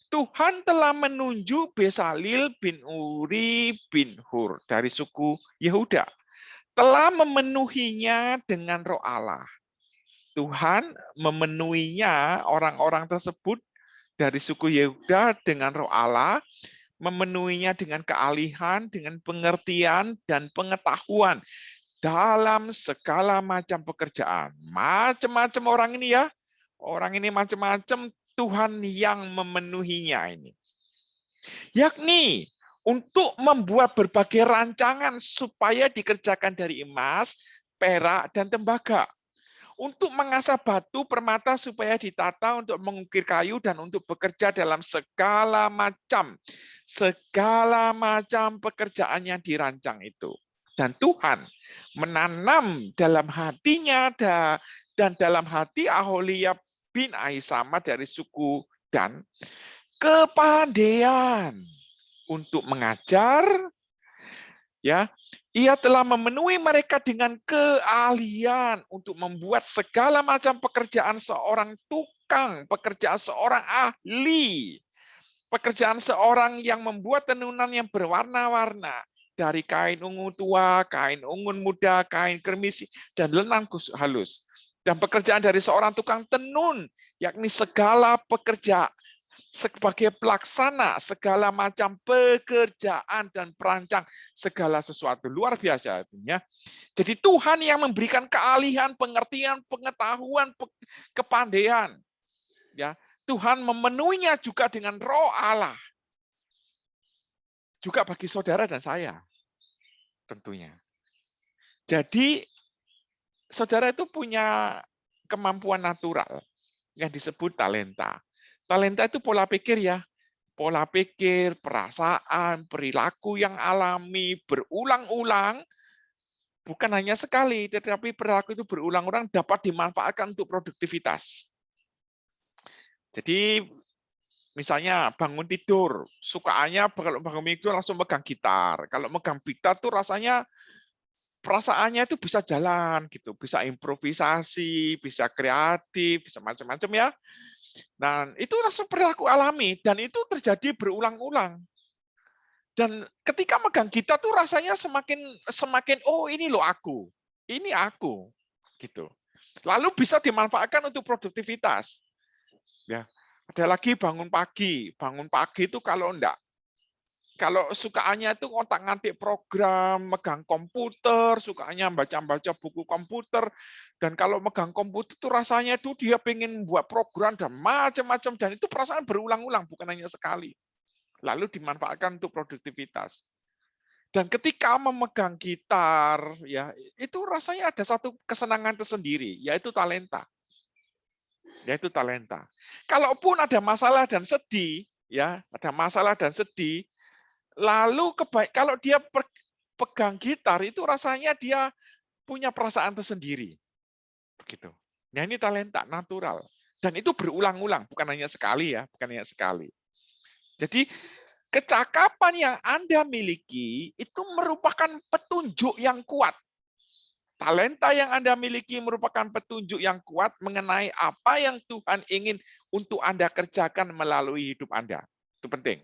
Tuhan telah menunjuk Besalil bin Uri bin Hur dari suku Yehuda, telah memenuhinya dengan Roh Allah. Tuhan memenuhinya orang-orang tersebut dari suku Yehuda dengan Roh Allah, memenuhinya dengan kealihan, dengan pengertian dan pengetahuan dalam segala macam pekerjaan. Macam-macam orang ini ya. Orang ini macam-macam, Tuhan yang memenuhinya ini. Yakni untuk membuat berbagai rancangan supaya dikerjakan dari emas, perak, dan tembaga. Untuk mengasah batu permata supaya ditata, untuk mengukir kayu, dan untuk bekerja dalam segala macam pekerjaan yang dirancang itu. Dan Tuhan menanam dalam hatinya dan dalam hati Aholiab bin Ahisama dari suku Dan kepandaian untuk mengajar. Ya, ia telah memenuhi mereka dengan keahlian untuk membuat segala macam pekerjaan seorang tukang, pekerjaan seorang ahli, pekerjaan seorang yang membuat tenunan yang berwarna-warna dari kain ungu tua, kain ungun muda, kain kermis, dan lenang halus. Dan pekerjaan dari seorang tukang tenun, yakni segala pekerjaan sebagai pelaksana segala macam pekerjaan dan perancang segala sesuatu. Luar biasa artinya. Jadi Tuhan yang memberikan keahlian, pengertian, pengetahuan, kepandaian. Ya, Tuhan memenuhinya juga dengan Roh Allah. Juga bagi saudara dan saya. tentunya. Jadi saudara itu punya kemampuan natural yang disebut talenta. Talenta itu pola pikir ya. Pola pikir, perasaan, perilaku yang alami, berulang-ulang, bukan hanya sekali, tetapi perilaku itu berulang-ulang dapat dimanfaatkan untuk produktivitas. Jadi misalnya bangun tidur, sukaannya kalau bangun tidur langsung megang gitar. Kalau megang gitar tuh rasanya perasaannya itu bisa jalan gitu, bisa improvisasi, bisa kreatif, bisa macam-macam ya. Nah, itu langsung perilaku alami dan itu terjadi berulang-ulang. Dan ketika megang gitar tuh rasanya semakin oh ini loh aku. Ini aku gitu. Lalu bisa dimanfaatkan untuk produktivitas. Ya. Ada lagi bangun pagi. Bangun pagi itu kalau sukaannya itu ngotak-ngatik program, megang komputer, sukaannya baca-baca buku komputer, dan kalau megang komputer itu rasanya itu dia pengen buat program dan macam-macam, dan itu perasaan berulang-ulang, bukan hanya sekali. Lalu dimanfaatkan untuk produktivitas. Dan ketika memegang gitar, ya itu rasanya ada satu kesenangan tersendiri, yaitu talenta. Yaitu talenta. Kalaupun ada masalah dan sedih, ya ada masalah dan sedih, lalu kalau dia pegang gitar itu rasanya dia punya perasaan tersendiri. Begitu. Nah, ini talenta natural dan itu berulang-ulang, bukan hanya sekali ya, bukan hanya sekali. Jadi kecakapan yang Anda miliki itu merupakan petunjuk yang kuat. Talenta yang Anda miliki merupakan petunjuk yang kuat mengenai apa yang Tuhan ingin untuk Anda kerjakan melalui hidup Anda. Itu penting.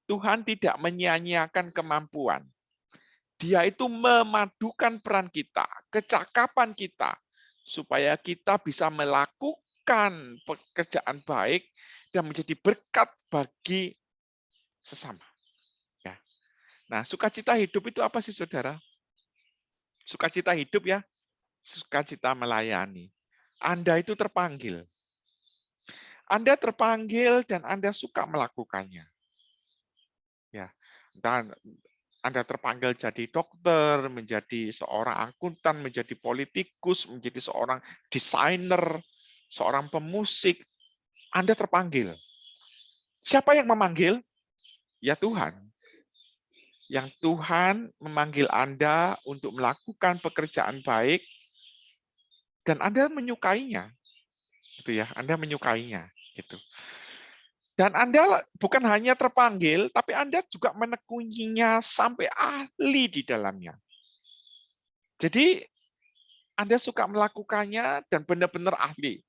Tuhan tidak menyia-nyiakan kemampuan. Dia itu memadukan peran kita, kecakapan kita, supaya kita bisa melakukan pekerjaan baik dan menjadi berkat bagi sesama. Ya. Nah, sukacita hidup itu apa sih, saudara? Sukacita hidup ya, sukacita melayani. Anda itu terpanggil. Anda terpanggil dan Anda suka melakukannya. Ya, dan Anda terpanggil jadi dokter, menjadi seorang akuntan, menjadi politikus, menjadi seorang desainer, seorang pemusik. Anda terpanggil. Siapa yang memanggil? Ya Tuhan. Yang Tuhan memanggil Anda untuk melakukan pekerjaan baik dan Anda menyukainya. Gitu ya, Anda menyukainya, gitu. Dan Anda bukan hanya terpanggil, tapi Anda juga menekuninya sampai ahli di dalamnya. Jadi Anda suka melakukannya dan benar-benar ahli.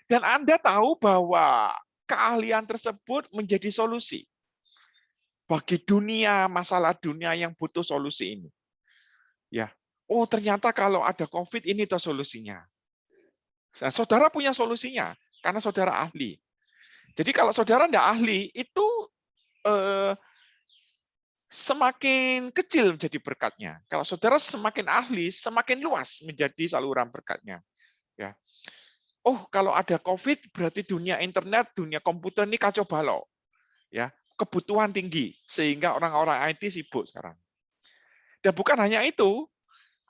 Dan Anda tahu bahwa keahlian tersebut menjadi solusi bagi dunia, masalah dunia yang butuh solusi ini. Ya, oh ternyata kalau ada COVID ini tuh solusinya. Nah, saudara punya solusinya karena saudara ahli. Jadi kalau saudara tidak ahli, itu semakin kecil menjadi berkatnya. Kalau saudara semakin ahli, semakin luas menjadi saluran berkatnya. Ya. Oh, kalau ada COVID, berarti dunia internet, dunia komputer ini kacau balau. Ya, kebutuhan tinggi, sehingga orang-orang IT sibuk sekarang. Dan bukan hanya itu,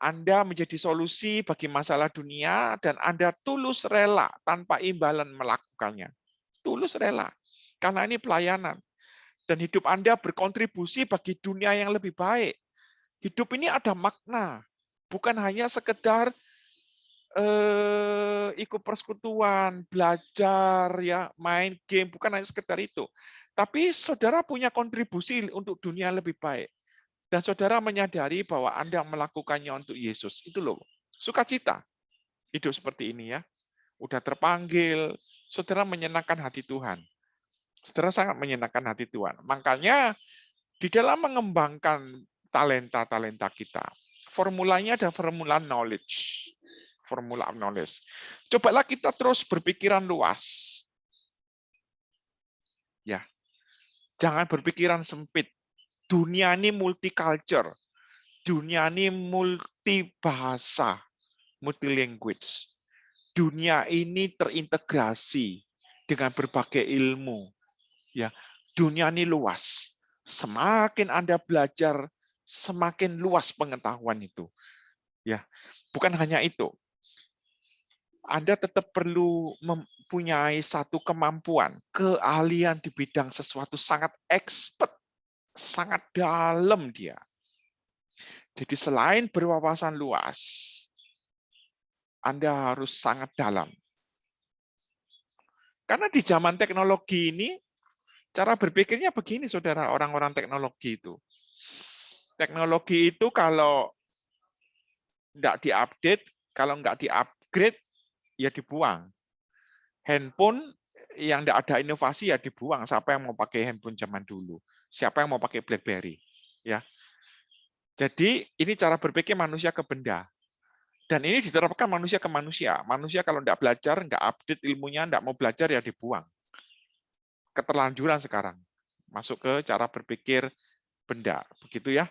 Anda menjadi solusi bagi masalah dunia, dan Anda tulus rela tanpa imbalan melakukannya. Tulus rela, karena ini pelayanan. Dan hidup Anda berkontribusi bagi dunia yang lebih baik. Hidup ini ada makna, bukan hanya sekedar ikut persekutuan, belajar, ya, main game, bukan hanya sekedar itu. Tapi saudara punya kontribusi untuk dunia lebih baik. Dan saudara menyadari bahwa Anda melakukannya untuk Yesus. Itu loh, sukacita. Hidup seperti ini ya. Udah terpanggil, saudara menyenangkan hati Tuhan. Saudara sangat menyenangkan hati Tuhan. Makanya di dalam mengembangkan talenta-talenta kita, formulanya ada formula knowledge. Formula knowledge. Cobalah kita terus berpikiran luas. Ya. Jangan berpikiran sempit. Dunia ini multicultural. Dunia ini multibahasa, multilanguage. Dunia ini terintegrasi dengan berbagai ilmu. Ya, dunia ini luas. Semakin Anda belajar semakin luas pengetahuan itu. Ya, bukan hanya itu. Anda tetap perlu mempunyai satu kemampuan, keahlian di bidang sesuatu sangat expert, sangat dalam dia. Jadi selain berwawasan luas, Anda harus sangat dalam. Karena di zaman teknologi ini, cara berpikirnya begini, saudara, orang-orang teknologi itu. Teknologi itu kalau nggak diupdate, kalau nggak diupgrade, ya dibuang. Handphone yang nggak ada inovasi ya dibuang. Siapa yang mau pakai handphone zaman dulu? Siapa yang mau pakai BlackBerry? Ya. Jadi ini cara berpikir manusia ke benda. Dan ini diterapkan manusia ke manusia. Manusia kalau nggak belajar, nggak update ilmunya, nggak mau belajar ya dibuang. Keterlanjuran sekarang. Masuk ke cara berpikir benda. Begitu ya.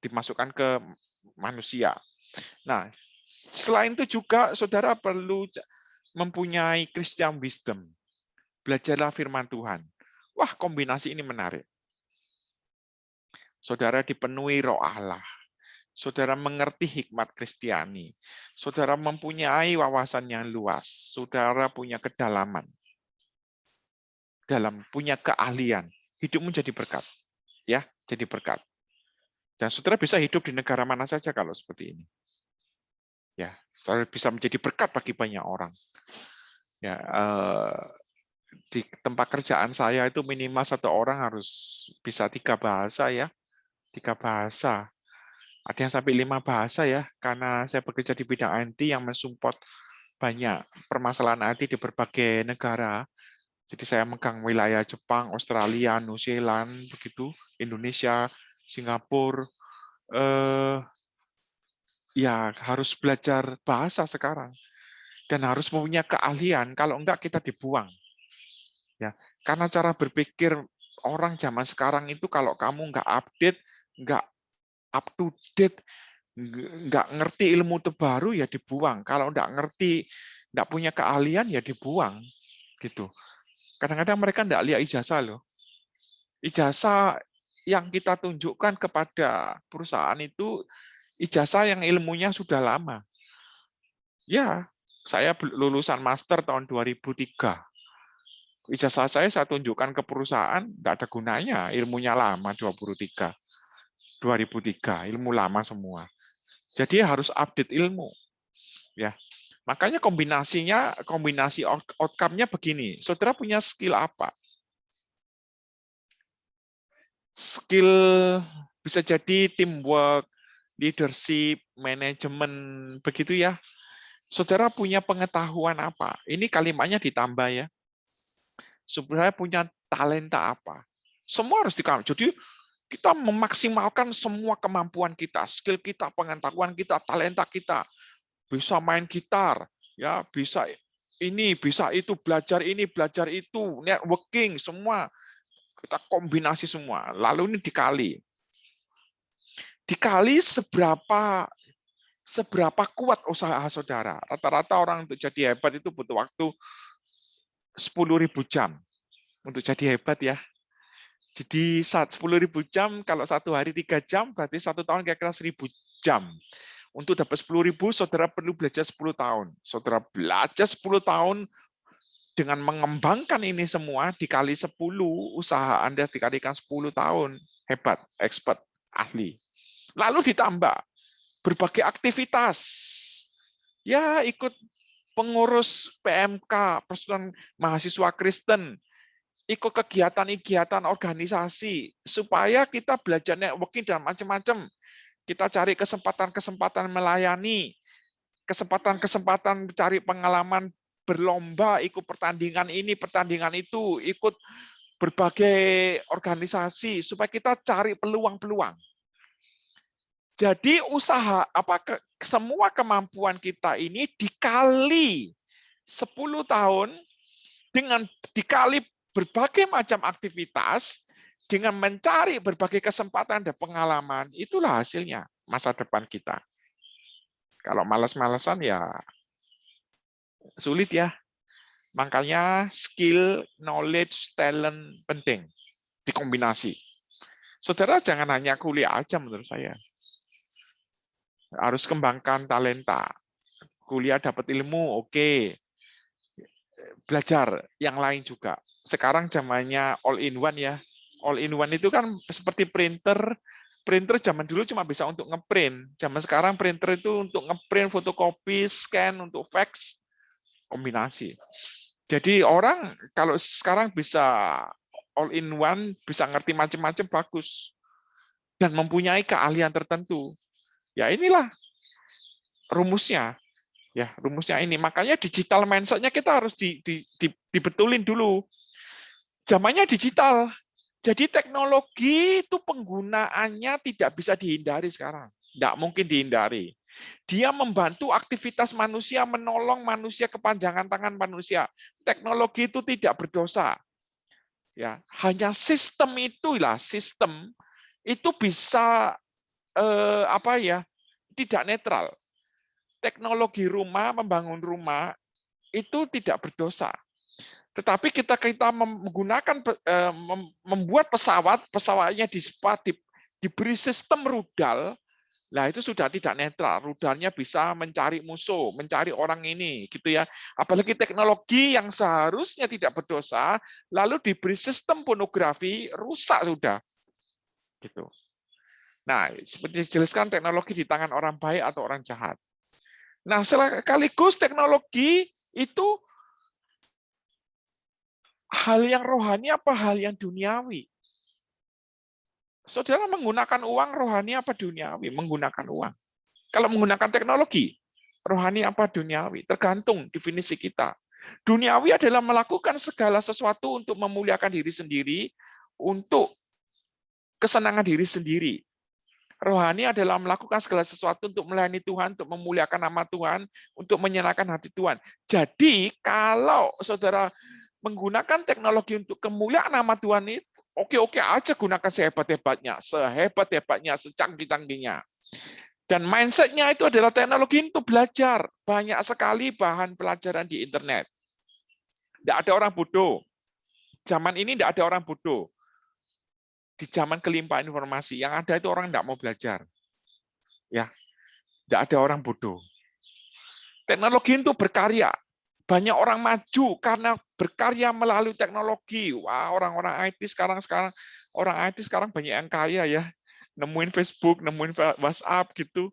Dimasukkan ke manusia. Nah, selain itu juga saudara perlu mempunyai Christian wisdom. Belajarlah firman Tuhan. Wah, kombinasi ini menarik. Saudara dipenuhi Roh Allah. Saudara mengerti hikmat Kristiani. Saudara mempunyai wawasan yang luas. Saudara punya kedalaman. Punya keahlian. Hidupmu jadi berkat. Ya, jadi berkat. Dan saudara bisa hidup di negara mana saja kalau seperti ini. Ya, saudara bisa menjadi berkat bagi banyak orang. Ya, di tempat kerjaan saya itu minimal satu orang harus bisa 3 bahasa ya. 3 bahasa. Ada yang sampai 5 bahasa ya, karena saya bekerja di bidang IT yang mensupport banyak permasalahan IT di berbagai negara. Jadi saya megang wilayah Jepang, Australia, New Zealand, begitu, Indonesia, Singapura. Ya harus belajar bahasa sekarang dan harus mempunyai keahlian. Kalau enggak kita dibuang. Ya, karena cara berpikir orang zaman sekarang itu kalau kamu enggak update, enggak up to date, nggak ngerti ilmu terbaru ya dibuang. Kalau nggak ngerti, nggak punya keahlian ya dibuang. Gitu. Kadang-kadang mereka nggak lihat ijazah loh. Ijazah yang kita tunjukkan kepada perusahaan itu ijazah yang ilmunya sudah lama. Ya, saya lulusan master tahun 2003. Ijazah saya tunjukkan ke perusahaan, nggak ada gunanya, ilmunya lama 2003, ilmu lama semua. Jadi harus update ilmu. Ya, makanya kombinasi outcome-nya begini. Saudara punya skill apa? Skill bisa jadi teamwork, leadership, manajemen, begitu ya. Saudara punya pengetahuan apa? Ini kalimatnya ditambah ya. Saudara punya talenta apa? Semua harus dikawal. Jadi kita memaksimalkan semua kemampuan kita, skill kita, pengetahuan kita, talenta kita. Bisa main gitar, ya, bisa ini, bisa itu, belajar ini, belajar itu, networking, semua kita kombinasi semua. Lalu ini dikali seberapa kuat usaha saudara. Rata-rata orang untuk jadi hebat itu butuh waktu 10.000 jam untuk jadi hebat ya. Jadi 10.000 jam, kalau satu hari 3 jam, berarti 1 tahun kira-kira 1.000 jam. Untuk dapat 10.000, saudara perlu belajar 10 tahun. Saudara belajar 10 tahun dengan mengembangkan ini semua, dikali 10, usaha Anda dikalikan 10 tahun. Hebat, expert, ahli. Lalu ditambah berbagai aktivitas. Ya, ikut pengurus PMK, Persatuan Mahasiswa Kristen, ikut kegiatan-kegiatan organisasi, supaya kita belajar networking dan macam-macam. Kita cari kesempatan-kesempatan melayani, kesempatan-kesempatan mencari pengalaman berlomba, ikut pertandingan ini, pertandingan itu, ikut berbagai organisasi, supaya kita cari peluang-peluang. Jadi semua kemampuan kita ini dikali 10 tahun dengan dikali berbagai macam aktivitas, dengan mencari berbagai kesempatan dan pengalaman, itulah hasilnya masa depan kita. Kalau malas-malasan ya sulit ya. Makanya skill, knowledge, talent penting dikombinasi. Saudara jangan hanya kuliah aja menurut saya. Harus kembangkan talenta. Kuliah dapat ilmu, oke. Belajar yang lain juga. Sekarang zamannya all in one ya. All in one itu kan seperti printer. Printer zaman dulu cuma bisa untuk ngeprint. Zaman sekarang printer itu untuk ngeprint, fotokopi, scan, untuk fax, kombinasi. Jadi orang kalau sekarang bisa all in one, bisa ngerti macam-macam, bagus. Dan mempunyai keahlian tertentu. Ya inilah rumusnya. Ya, rumusnya ini. Makanya digital mindset-nya kita harus dibetulin dulu. Zamannya digital. Jadi teknologi itu penggunaannya tidak bisa dihindari sekarang. Tidak mungkin dihindari. Dia membantu aktivitas manusia, menolong manusia, kepanjangan tangan manusia. Teknologi itu tidak berdosa. Ya, hanya sistem sistem itu bisa tidak netral. Teknologi rumah, membangun rumah itu tidak berdosa. Tetapi kita menggunakan membuat pesawatnya diberi sistem rudal, lah itu sudah tidak netral. Rudalnya bisa mencari musuh, mencari orang ini, gitu ya. Apalagi teknologi yang seharusnya tidak berdosa, lalu diberi sistem pornografi, rusak sudah. Gitu. Nah, seperti dijelaskan teknologi di tangan orang baik atau orang jahat. Nah, sekaligus teknologi itu hal yang rohani apa hal yang duniawi? Saudara menggunakan uang rohani apa duniawi? Menggunakan uang. Kalau menggunakan teknologi, rohani apa duniawi? Tergantung definisi kita. Duniawi adalah melakukan segala sesuatu untuk memuliakan diri sendiri, untuk kesenangan diri sendiri. Rohani adalah melakukan segala sesuatu untuk melayani Tuhan, untuk memuliakan nama Tuhan, untuk menyenangkan hati Tuhan. Jadi, kalau saudara menggunakan teknologi untuk kemuliaan nama Tuhan itu, oke-oke aja gunakan sehebat-hebatnya, secanggih-canggihnya. Dan mindset-nya itu adalah teknologi untuk belajar. Banyak sekali bahan pelajaran di internet. Tidak ada orang bodoh. Zaman ini tidak ada orang bodoh. Di zaman kelimpahan informasi, yang ada itu orang tidak mau belajar. Ya, tidak ada orang bodoh. Teknologi itu berkarya. Banyak orang maju karena berkarya melalui teknologi. Wah, orang-orang IT sekarang orang IT sekarang banyak yang kaya ya. Nemuin Facebook, nemuin WhatsApp gitu.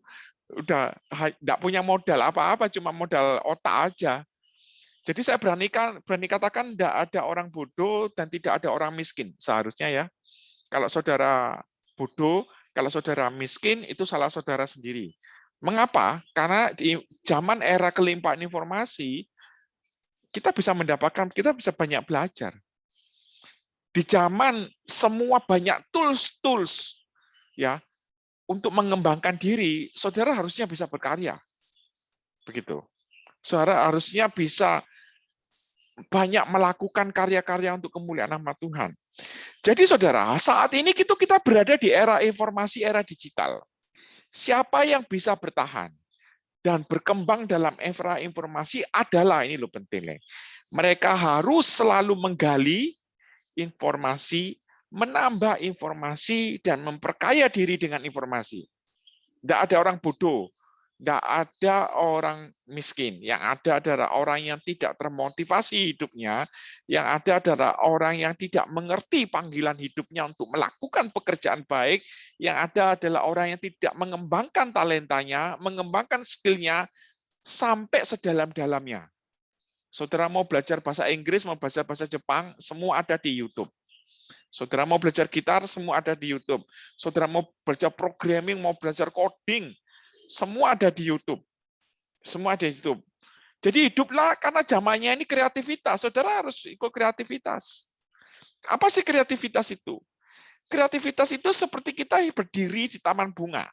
Udah tidak punya modal apa-apa, cuma modal otak aja. Jadi saya berani katakan tidak ada orang bodoh dan tidak ada orang miskin seharusnya ya. Kalau saudara bodoh, kalau saudara miskin, itu salah saudara sendiri. Mengapa? Karena di zaman era kelimpahan informasi, kita bisa banyak belajar. Di zaman semua banyak tools ya untuk mengembangkan diri, saudara harusnya bisa berkarya. Begitu. Saudara harusnya bisa banyak melakukan karya-karya untuk kemuliaan nama Tuhan. Jadi saudara, saat ini kita berada di era informasi, era digital. Siapa yang bisa bertahan dan berkembang dalam era informasi adalah, ini loh pentingnya, mereka harus selalu menggali informasi, menambah informasi, dan memperkaya diri dengan informasi. Tidak ada orang bodoh, tidak ada orang miskin. Yang ada adalah orang yang tidak termotivasi hidupnya, yang ada adalah orang yang tidak mengerti panggilan hidupnya untuk melakukan pekerjaan baik, yang ada adalah orang yang tidak mengembangkan talentanya, mengembangkan skill-nya sampai sedalam-dalamnya. Saudara mau belajar bahasa Inggris, mau belajar bahasa Jepang, semua ada di YouTube. Saudara mau belajar gitar, semua ada di YouTube. Saudara mau belajar programming, mau belajar coding, semua ada di YouTube. Semua ada di YouTube. Jadi hiduplah karena zamannya ini kreativitas. Saudara harus ikut kreativitas. Apa sih kreativitas itu? Kreativitas itu seperti kita berdiri di taman bunga.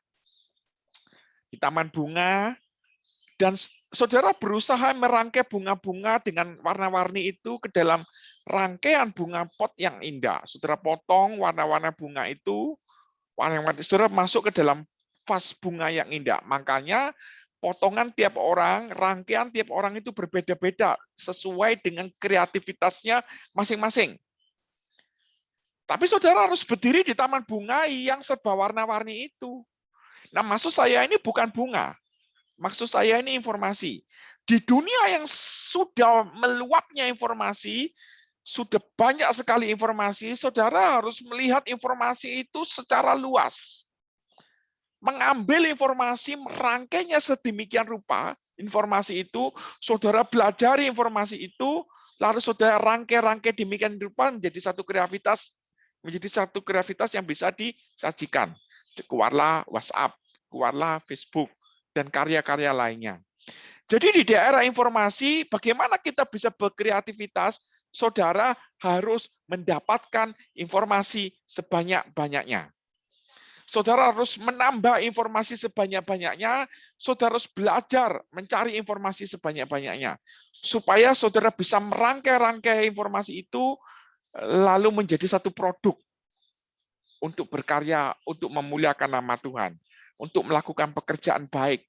Di taman bunga, dan saudara berusaha merangkai bunga-bunga dengan warna-warni itu ke dalam rangkaian bunga pot yang indah. Saudara potong warna-warna bunga itu, warna-warni saudara masuk ke dalam vas bunga yang indah. Makanya potongan tiap orang, rangkaian tiap orang itu berbeda-beda sesuai dengan kreativitasnya masing-masing. Tapi saudara harus berdiri di taman bunga yang serba warna-warni itu. Nah, maksud saya ini bukan bunga. Maksud saya ini informasi. Di dunia yang sudah meluapnya informasi, sudah banyak sekali informasi, saudara harus melihat informasi itu secara luas. Mengambil informasi, merangkainya sedemikian rupa, informasi itu, saudara belajar informasi itu, lalu saudara rangkai-rangkai demikian rupa menjadi satu kreativitas yang bisa disajikan. Keluarlah WhatsApp, keluarlah Facebook, dan karya-karya lainnya. Jadi di daerah informasi, bagaimana kita bisa berkreativitas? Saudara harus mendapatkan informasi sebanyak-banyaknya. Saudara harus menambah informasi sebanyak-banyaknya, saudara harus belajar mencari informasi sebanyak-banyaknya. Supaya saudara bisa merangkai-rangkai informasi itu, lalu menjadi satu produk untuk berkarya, untuk memuliakan nama Tuhan, untuk melakukan pekerjaan baik.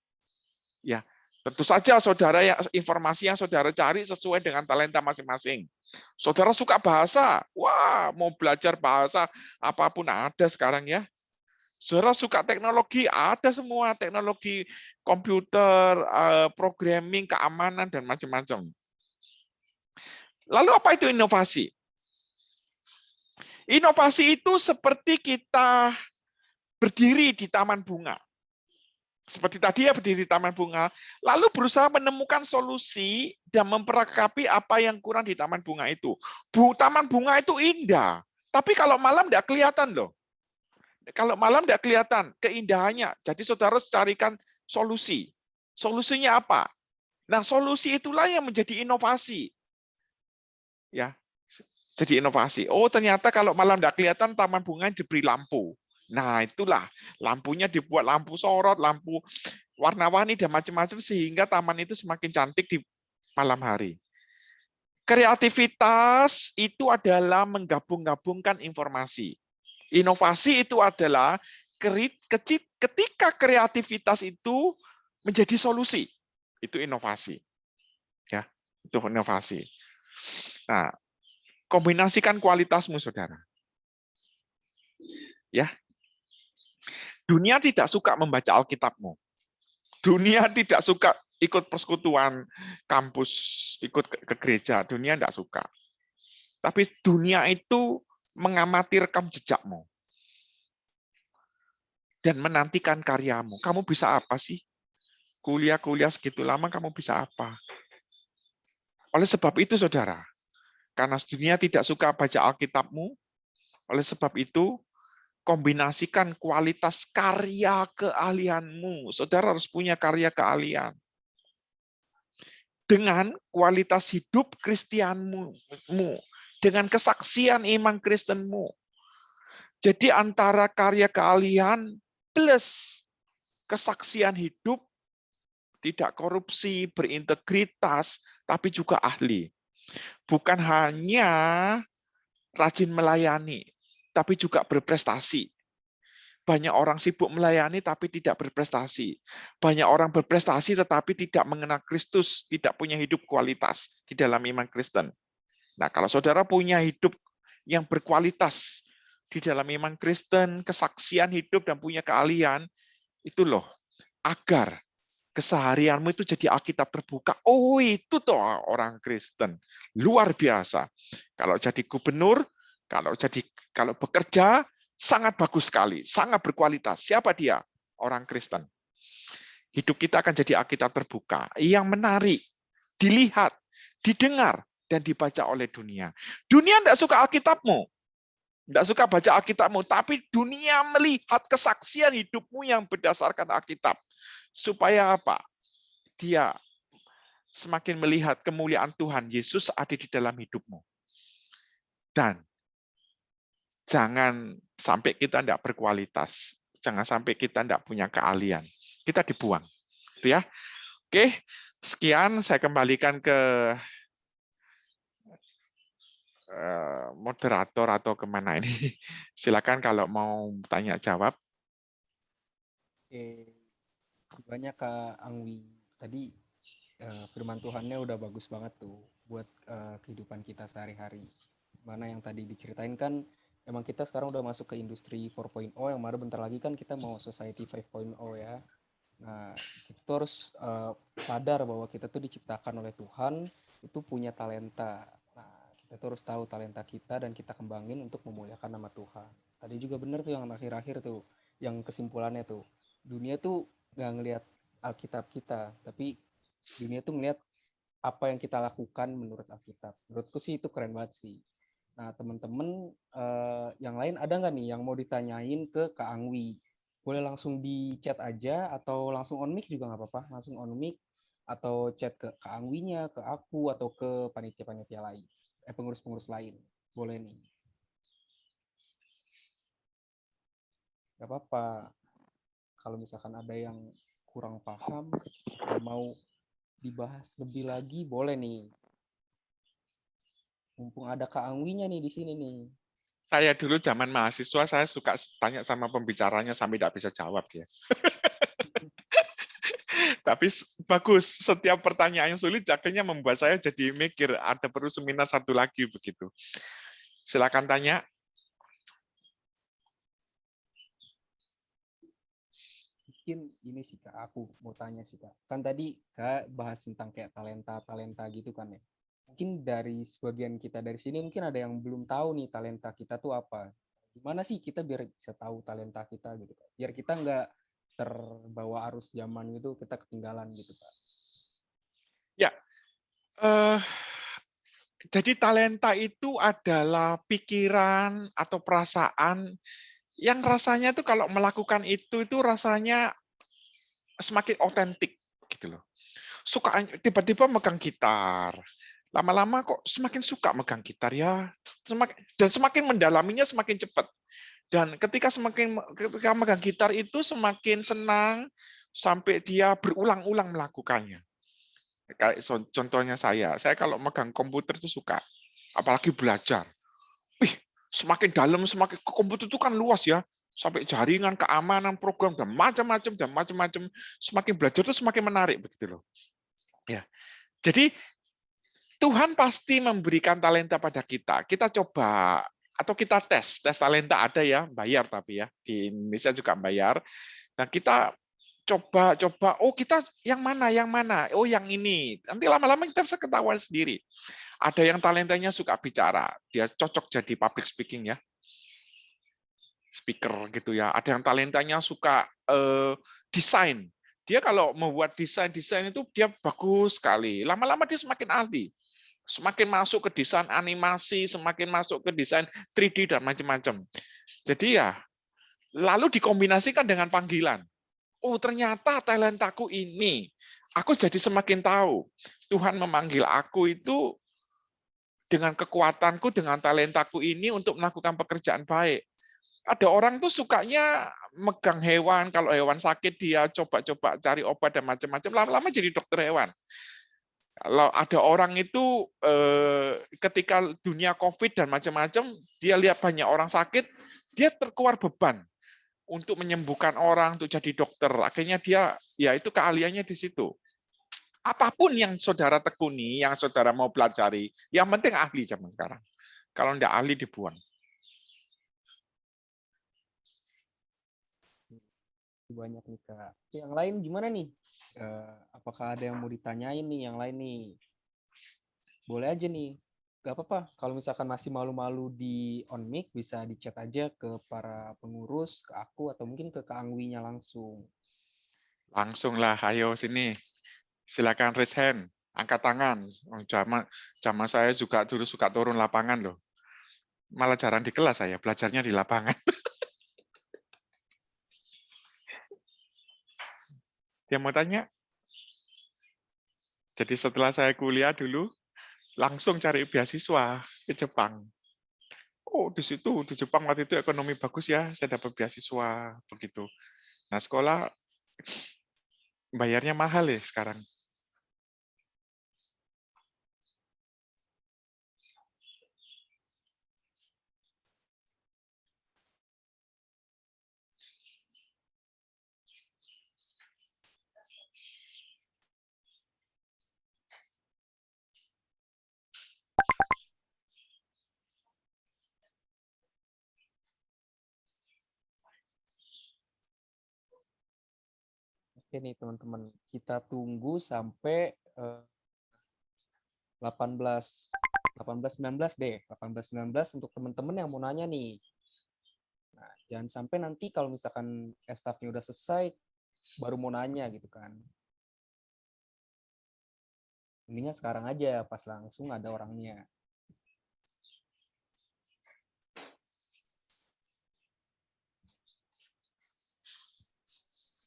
Ya, tentu saja saudara informasi yang saudara cari sesuai dengan talenta masing-masing. Saudara suka bahasa, wah mau belajar bahasa apapun ada sekarang ya. Saudara suka teknologi, ada semua teknologi komputer, programming, keamanan, dan macam-macam. Lalu apa itu inovasi? Inovasi itu seperti kita berdiri di taman bunga. Seperti tadi ya berdiri di taman bunga, lalu berusaha menemukan solusi dan memperlengkapi apa yang kurang di taman bunga itu. Taman bunga itu indah, tapi kalau malam tidak kelihatan loh. Kalau malam tidak kelihatan keindahannya. Jadi saudara harus carikan solusi. Solusinya apa? Nah, solusi itulah yang menjadi inovasi. Ya, jadi inovasi. Oh, ternyata kalau malam tidak kelihatan taman bunga diberi lampu. Nah, itulah lampunya dibuat lampu sorot, lampu warna-warni dan macam-macam sehingga taman itu semakin cantik di malam hari. Kreativitas itu adalah menggabung-gabungkan informasi. Inovasi itu adalah ketika kreativitas itu menjadi solusi. Itu inovasi. Ya, itu inovasi. Nah, kombinasikan kualitasmu, saudara. Ya. Dunia tidak suka membaca Alkitabmu. Dunia tidak suka ikut persekutuan kampus, ikut ke gereja. Dunia tidak suka. Tapi dunia itu mengamati rekam jejakmu dan menantikan karyamu. Kamu bisa apa sih? Kuliah-kuliah segitu lama kamu bisa apa? Oleh sebab itu, saudara, karena dunia tidak suka baca Alkitabmu, oleh sebab itu, kombinasikan kualitas karya keahlianmu. Saudara harus punya karya keahlian. Dengan kualitas hidup Kristianmu, dengan kesaksian iman Kristenmu. Jadi antara karya keahlian plus kesaksian hidup, tidak korupsi, berintegritas, tapi juga ahli. Bukan hanya rajin melayani, tapi juga berprestasi. Banyak orang sibuk melayani tapi tidak berprestasi. Banyak orang berprestasi tetapi tidak mengenal Kristus, tidak punya hidup kualitas di dalam iman Kristen. Nah, kalau saudara punya hidup yang berkualitas di dalam iman Kristen, kesaksian hidup dan punya keahlian, itu loh, agar keseharianmu itu jadi Alkitab terbuka. Oh, itu tuh orang Kristen. Luar biasa. Kalau jadi gubernur, kalau bekerja, sangat bagus sekali, sangat berkualitas. Siapa dia? Orang Kristen. Hidup kita akan jadi Alkitab terbuka, yang menarik, dilihat, didengar, dan dibaca oleh dunia. Dunia tidak suka Alkitabmu, tidak suka baca Alkitabmu, tapi dunia melihat kesaksian hidupmu yang berdasarkan Alkitab. Supaya apa? Dia semakin melihat kemuliaan Tuhan Yesus ada di dalam hidupmu. Dan jangan sampai kita tidak berkualitas. Jangan sampai kita tidak punya keahlian. Kita dibuang. Gitu ya. Oke, sekian saya kembalikan ke moderator atau kemana ini. Silakan kalau mau tanya jawab. Oke, banyak Kak Angwi. Tadi firman Tuhannya udah bagus banget tuh buat kehidupan kita sehari-hari. Mana yang tadi diceritain kan emang kita sekarang udah masuk ke industri 4.0 yang mana bentar lagi kan kita mau society 5.0 ya. Nah, kita tuh harus sadar bahwa kita tuh diciptakan oleh Tuhan itu punya talenta. Nah, kita tuh harus tahu talenta kita dan kita kembangin untuk memuliakan nama Tuhan. Tadi juga bener tuh yang akhir-akhir tuh, yang kesimpulannya tuh, dunia tuh nggak ngelihat Alkitab kita, tapi dunia tuh ngelihat apa yang kita lakukan menurut Alkitab. Menurutku sih itu keren banget sih. Nah, teman-teman yang lain ada nggak nih yang mau ditanyain ke Kak Angwi? Boleh langsung di chat aja atau langsung on mic juga nggak apa-apa. Langsung on mic atau chat ke Kak Angwinya, ke aku atau ke panitia-panitia lain. Pengurus-pengurus lain. Boleh nih. Nggak apa-apa. Kalau misalkan ada yang kurang paham dan mau dibahas lebih lagi, boleh nih. Mumpung ada Kak Angwinya nih di sini nih. Saya dulu zaman mahasiswa, saya suka tanya sama pembicaranya sampai tidak bisa jawab dia. Tapi bagus, setiap pertanyaan yang sulit akhirnya membuat saya jadi mikir, ada perlu seminar satu lagi begitu. Silakan tanya. Mungkin ini sih Kak, aku mau tanya sih Kak. Kan tadi Kak bahas tentang kayak talenta-talenta gitu kan ya. Mungkin dari sebagian kita dari sini mungkin ada yang belum tahu nih talenta kita tuh apa. Gimana sih kita biar bisa tahu talenta kita gitu Kak. Biar kita nggak terbawa arus zaman gitu, kita ketinggalan gitu Kak. Ya, eh, jadi talenta itu adalah pikiran atau perasaan yang rasanya tuh kalau melakukan itu rasanya semakin otentik gitu loh. Suka tiba-tiba megang gitar. Lama-lama kok semakin suka megang gitar ya. Dan semakin mendalaminya semakin cepat. Dan ketika megang gitar itu semakin senang sampai dia berulang-ulang melakukannya. Kayak contohnya saya kalau megang komputer itu suka, apalagi belajar. Wih, semakin dalam, semakin komputer itu kan luas ya, sampai jaringan, keamanan, program dan macam-macam. Semakin belajar itu semakin menarik begitu loh. Ya, jadi Tuhan pasti memberikan talenta pada kita. Kita coba atau kita tes talenta ada ya, bayar tapi ya di Indonesia juga bayar. Nah kita coba, oh kita yang mana, oh yang ini. Nanti lama-lama kita bisa ketahuan sendiri. Ada yang talentanya suka bicara, dia cocok jadi public speaking ya, speaker gitu ya. Ada yang talentanya suka desain. Dia kalau membuat desain itu dia bagus sekali. Lama-lama dia semakin ahli. Semakin masuk ke desain animasi, semakin masuk ke desain 3D dan macam-macam. Jadi ya, lalu dikombinasikan dengan panggilan. Oh, ternyata talentaku ini. Aku jadi semakin tahu. Tuhan memanggil aku itu dengan kekuatanku, dengan talentaku ini untuk melakukan pekerjaan baik. Ada orang tuh sukanya megang hewan, kalau hewan sakit dia coba-coba cari obat dan macam-macam, lama-lama jadi dokter hewan. Kalau ada orang itu ketika dunia COVID dan macam-macam, dia lihat banyak orang sakit, dia terkeluar beban untuk menyembuhkan orang, untuk jadi dokter. Akhirnya dia, ya itu keahliannya di situ. Apapun yang saudara tekuni, yang saudara mau pelajari, yang penting ahli zaman sekarang. Kalau tidak ahli dibuang. Banyak nih Kak. Yang lain gimana nih? Apakah ada yang mau ditanyain nih yang lain nih? Boleh aja nih. Gak apa-apa. Kalau misalkan masih malu-malu di on mic, bisa di chat aja ke para pengurus, ke aku, atau mungkin ke Kak Angwinya langsung. Langsunglah, ayo sini. Silakan raise hand, angkat tangan. Zaman saya juga dulu suka turun lapangan loh. Malah jarang di kelas saya, belajarnya di lapangan. Dia mau tanya? Jadi setelah saya kuliah dulu, langsung cari beasiswa ke Jepang. Oh, di situ di Jepang waktu itu ekonomi bagus ya, saya dapat beasiswa begitu. Nah, sekolah bayarnya mahal ya sekarang. Oke nih teman-teman, kita tunggu sampai 18-19 deh. 18-19 untuk teman-teman yang mau nanya nih. Nah, jangan sampai nanti kalau misalkan estafnya udah selesai, baru mau nanya gitu kan. Mendingan sekarang aja, pas langsung ada orangnya.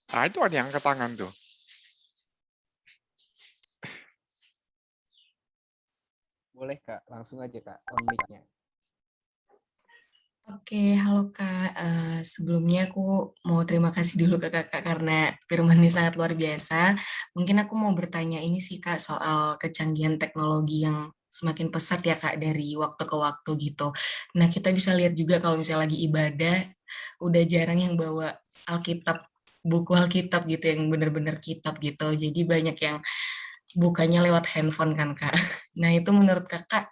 Nah, itu ada yang angkat tangan tuh. Boleh Kak, langsung aja Kak, on mic-nya. Oke, halo Kak. Sebelumnya aku mau terima kasih dulu ke Kakak karena firman-Nya sangat luar biasa. Mungkin aku mau bertanya ini sih Kak soal kecanggihan teknologi yang semakin pesat ya Kak dari waktu ke waktu gitu. Nah, kita bisa lihat juga kalau misalnya lagi ibadah, udah jarang yang bawa Alkitab, buku Alkitab gitu yang bener-bener kitab gitu. Jadi banyak yang bukanya lewat handphone kan Kak. Nah, itu menurut Kakak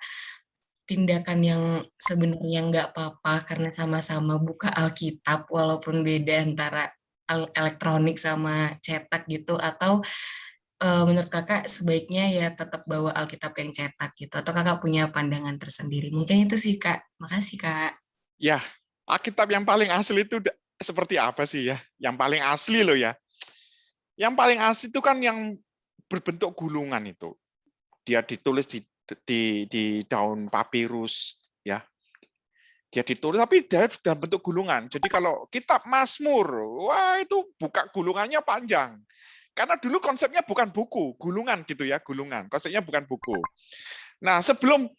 tindakan yang sebenarnya nggak apa-apa karena sama-sama buka Alkitab walaupun beda antara elektronik sama cetak gitu atau menurut kakak sebaiknya ya tetap bawa Alkitab yang cetak gitu atau kakak punya pandangan tersendiri mungkin itu sih kak. Makasih kak. Ya, Alkitab yang paling asli itu seperti apa sih ya? Yang paling asli loh ya. Yang paling asli itu kan yang berbentuk gulungan itu. Dia ditulis di daun papirus ya. Dia ditulis tapi dia dalam bentuk gulungan. Jadi kalau kitab Mazmur, wah itu buka gulungannya panjang. Karena dulu konsepnya bukan buku, gulungan gitu ya, gulungan. Konsepnya bukan buku. Nah, sebelum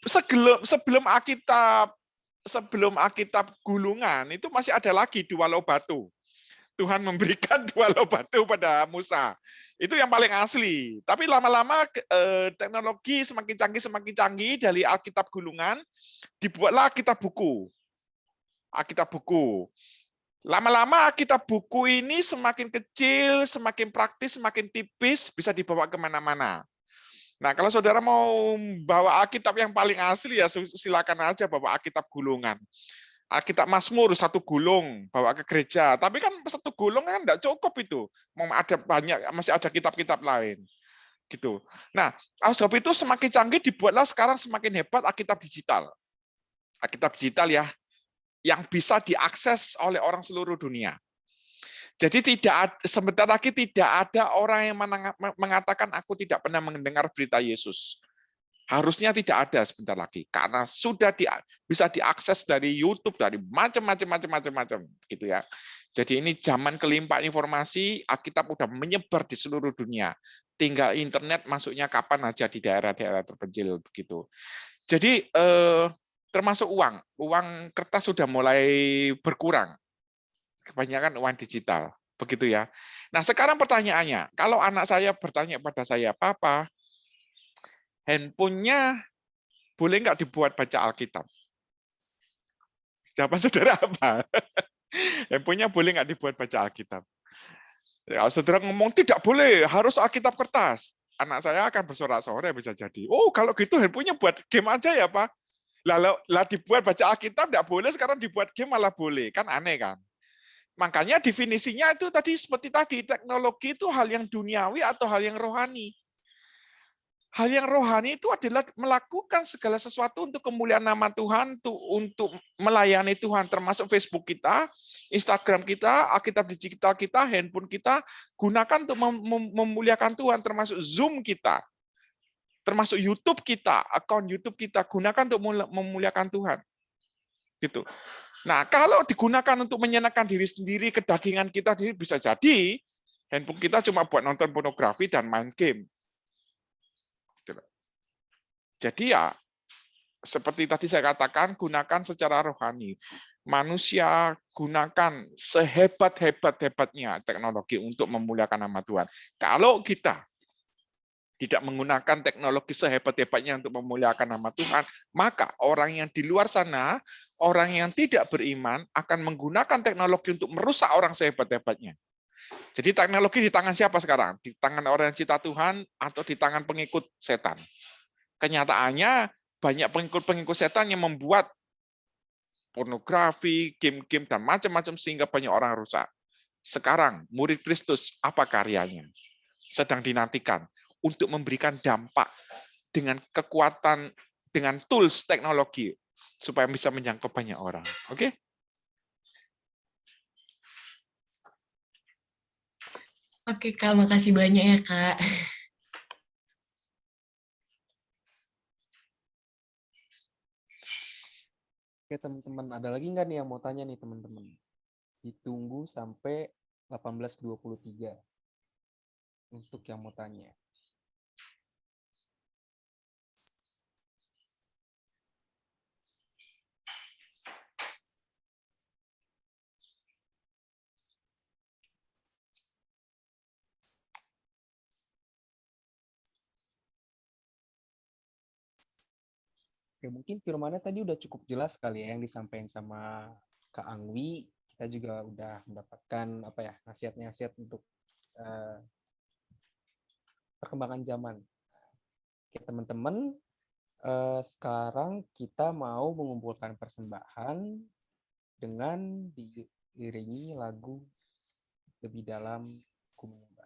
Alkitab gulungan itu masih ada lagi dua loh batu. Tuhan memberikan dua loh batu pada Musa. Itu yang paling asli. Tapi lama-lama teknologi semakin canggih dari Alkitab gulungan dibuatlah Alkitab buku. Alkitab buku. Lama-lama Alkitab buku ini semakin kecil, semakin praktis, semakin tipis, bisa dibawa kemana-mana. Nah, kalau saudara mau bawa Alkitab yang paling asli ya silakan aja bawa Alkitab gulungan. Alkitab Mazmur satu gulung bawa ke gereja. Tapi kan satu gulung kan enggak cukup itu. Mau ada banyak, masih ada kitab-kitab lain. Gitu. Nah, sebab itu semakin canggih dibuatlah sekarang semakin hebat Alkitab digital. Alkitab digital ya yang bisa diakses oleh orang seluruh dunia. Jadi sebentar lagi tidak ada orang yang mengatakan aku tidak pernah mendengar berita Yesus. Harusnya tidak ada sebentar lagi karena sudah bisa diakses dari YouTube dari macam-macam gitu ya. Jadi ini zaman kelimpahan informasi, Alkitab udah menyebar di seluruh dunia. Tinggal internet masuknya kapan aja di daerah-daerah terpencil begitu. Jadi termasuk uang kertas sudah mulai berkurang. Kebanyakan uang digital, begitu ya. Nah, sekarang pertanyaannya, kalau anak saya bertanya pada saya, "Papa, handphonenya boleh nggak dibuat baca Alkitab?" Jawaban saudara apa? Handphonenya boleh nggak dibuat baca Alkitab? Kalau saudara ngomong tidak boleh, harus Alkitab kertas. Anak saya akan bersorak-sorai bisa jadi. Oh, kalau gitu handphonenya buat game aja ya, Pak. Lah dibuat baca Alkitab tidak boleh, sekarang dibuat game malah boleh. Kan aneh kan? Makanya definisinya itu tadi seperti tadi, teknologi itu hal yang duniawi atau hal yang rohani. Hal yang rohani itu adalah melakukan segala sesuatu untuk kemuliaan nama Tuhan, untuk melayani Tuhan, termasuk Facebook kita, Instagram kita, Alkitab digital kita, handphone kita, gunakan untuk memuliakan Tuhan, termasuk Zoom kita, termasuk YouTube kita, akun YouTube kita, gunakan untuk memuliakan Tuhan. Gitu. Nah, kalau digunakan untuk menyenangkan diri sendiri, kedagingan kita bisa jadi handphone kita cuma buat nonton pornografi dan main game. Jadi ya, seperti tadi saya katakan, gunakan secara rohani. Manusia gunakan sehebat-hebatnya teknologi untuk memuliakan nama Tuhan. Kalau kita tidak menggunakan teknologi sehebat-hebatnya untuk memuliakan nama Tuhan, maka orang yang di luar sana, orang yang tidak beriman, akan menggunakan teknologi untuk merusak orang sehebat-hebatnya. Jadi teknologi di tangan siapa sekarang? Di tangan orang yang cinta Tuhan atau di tangan pengikut setan? Kenyataannya banyak pengikut-pengikut setan yang membuat pornografi, game-game, dan macam-macam sehingga banyak orang rusak. Sekarang murid Kristus apa karyanya? Sedang dinantikan untuk memberikan dampak dengan kekuatan, dengan tools teknologi supaya bisa menjangkau banyak orang. Oke? Oke Kak, makasih banyak ya Kak. Oke teman-teman, ada lagi nggak nih yang mau tanya nih teman-teman? Ditunggu sampai 18.23 untuk yang mau tanya. Oke, mungkin firmannya tadi udah cukup jelas kali ya yang disampaikan sama Kak Angwi. Kita juga udah mendapatkan apa ya nasihat-nasihat untuk perkembangan zaman. Oke, teman-teman, sekarang kita mau mengumpulkan persembahan dengan diiringi lagu Lebih Dalam Ku Menyembah.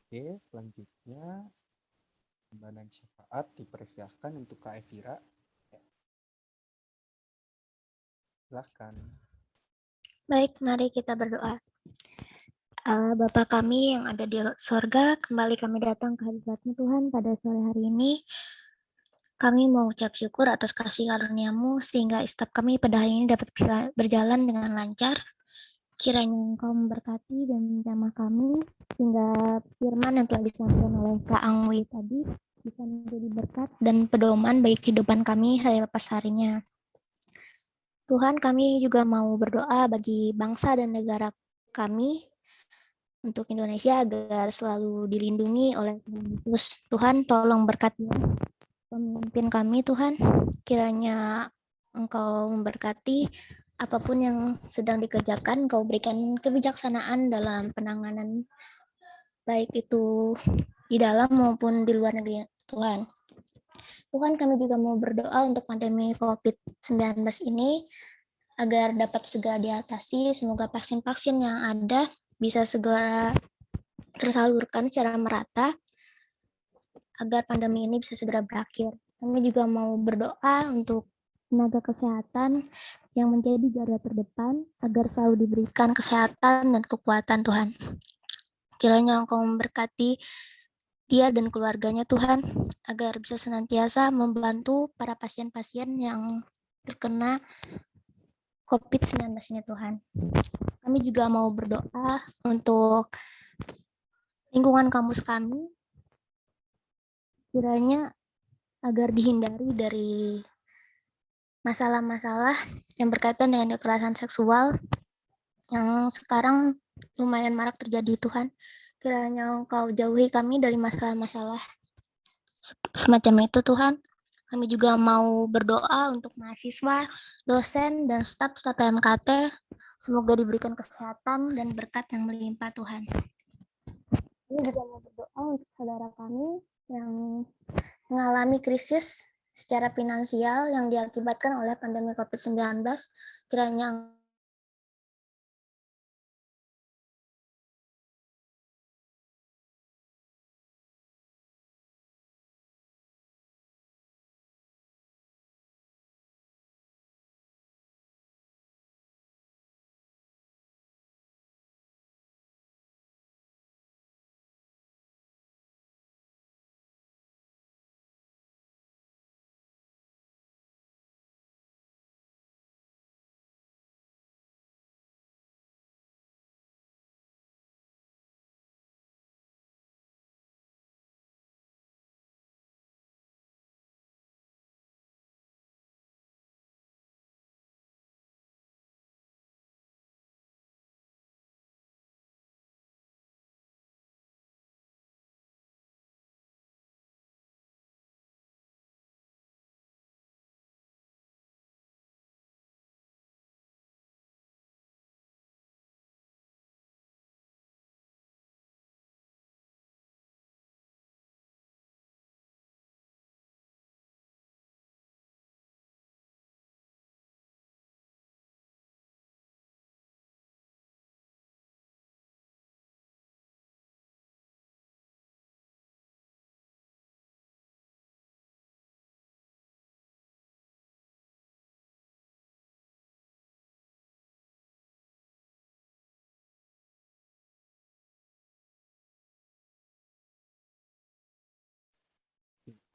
Oke, selanjutnya pembahasan syafaat dipersilahkan untuk Kak Evira. Ya, silahkan. Baik, mari kita berdoa. Bapa kami yang ada di sorga, kembali kami datang ke hadirat-Mu Tuhan pada sore hari ini. Kami mau ucap syukur atas kasih karunia-Mu sehingga istirahat kami pada hari ini dapat berjalan dengan lancar. Kiranya Engkau memberkati dan menjamah kami sehingga firman yang telah disampaikan oleh Kak Angwi tadi bisa menjadi berkat dan pedoman bagi kehidupan kami hari lepas harinya. Tuhan, kami juga mau berdoa bagi bangsa dan negara kami untuk Indonesia agar selalu dilindungi oleh Tuhan Yesus. Tuhan, tolong berkati pemimpin kami, Tuhan. Kiranya Engkau memberkati apapun yang sedang dikerjakan, Engkau berikan kebijaksanaan dalam penanganan baik itu di dalam maupun di luar negeri, Tuhan. Tuhan, kami juga mau berdoa untuk pandemi COVID-19 ini agar dapat segera diatasi. Semoga vaksin-vaksin yang ada bisa segera tersalurkan secara merata agar pandemi ini bisa segera berakhir. Kami juga mau berdoa untuk tenaga kesehatan yang menjadi garda terdepan agar selalu diberikan kesehatan dan kekuatan, Tuhan. Kiranya Engkau memberkati dia dan keluarganya, Tuhan, agar bisa senantiasa membantu para pasien-pasien yang terkena COVID-19 ini, Tuhan. Kami juga mau berdoa untuk lingkungan kampus kami, kiranya agar dihindari dari masalah-masalah yang berkaitan dengan kekerasan seksual yang sekarang lumayan marak terjadi, Tuhan. Kiranya Engkau jauhi kami dari masalah-masalah semacam itu, Tuhan. Kami juga mau berdoa untuk mahasiswa, dosen, dan staf PMKT. Semoga diberikan kesehatan dan berkat yang melimpah, Tuhan. Kami juga mau berdoa untuk saudara kami yang mengalami krisis secara finansial yang diakibatkan oleh pandemi COVID-19. Kiranya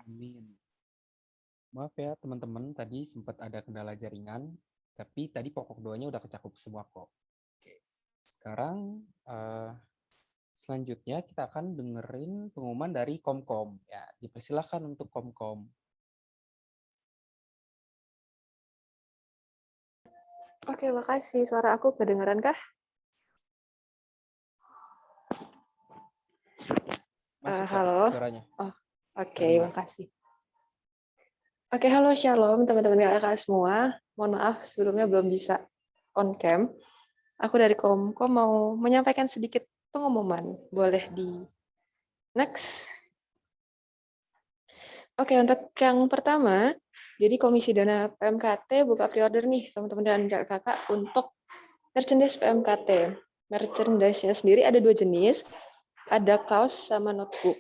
Amin. Maaf ya teman-teman, tadi sempat ada kendala jaringan, tapi tadi pokok doanya udah kecakup semua kok. Oke. Sekarang selanjutnya kita akan dengerin pengumuman dari Komkom. Ya, dipersilahkan untuk Komkom. Oke, makasih. Suara aku kedengeran kah? Masuk Kak, halo. suaranya. Oh, oke, Terdengar. makasih. Oke, halo Shalom teman-teman kakak semua. Mohon maaf sebelumnya belum bisa on cam. Aku dari Komkom mau menyampaikan sedikit pengumuman. Boleh di next. Oke, untuk yang pertama, jadi Komisi Dana PMKT buka pre-order nih teman-teman dan kakak untuk merchandise PMKT. Merchandise-nya sendiri ada 2 jenis. ada kaos sama notebook.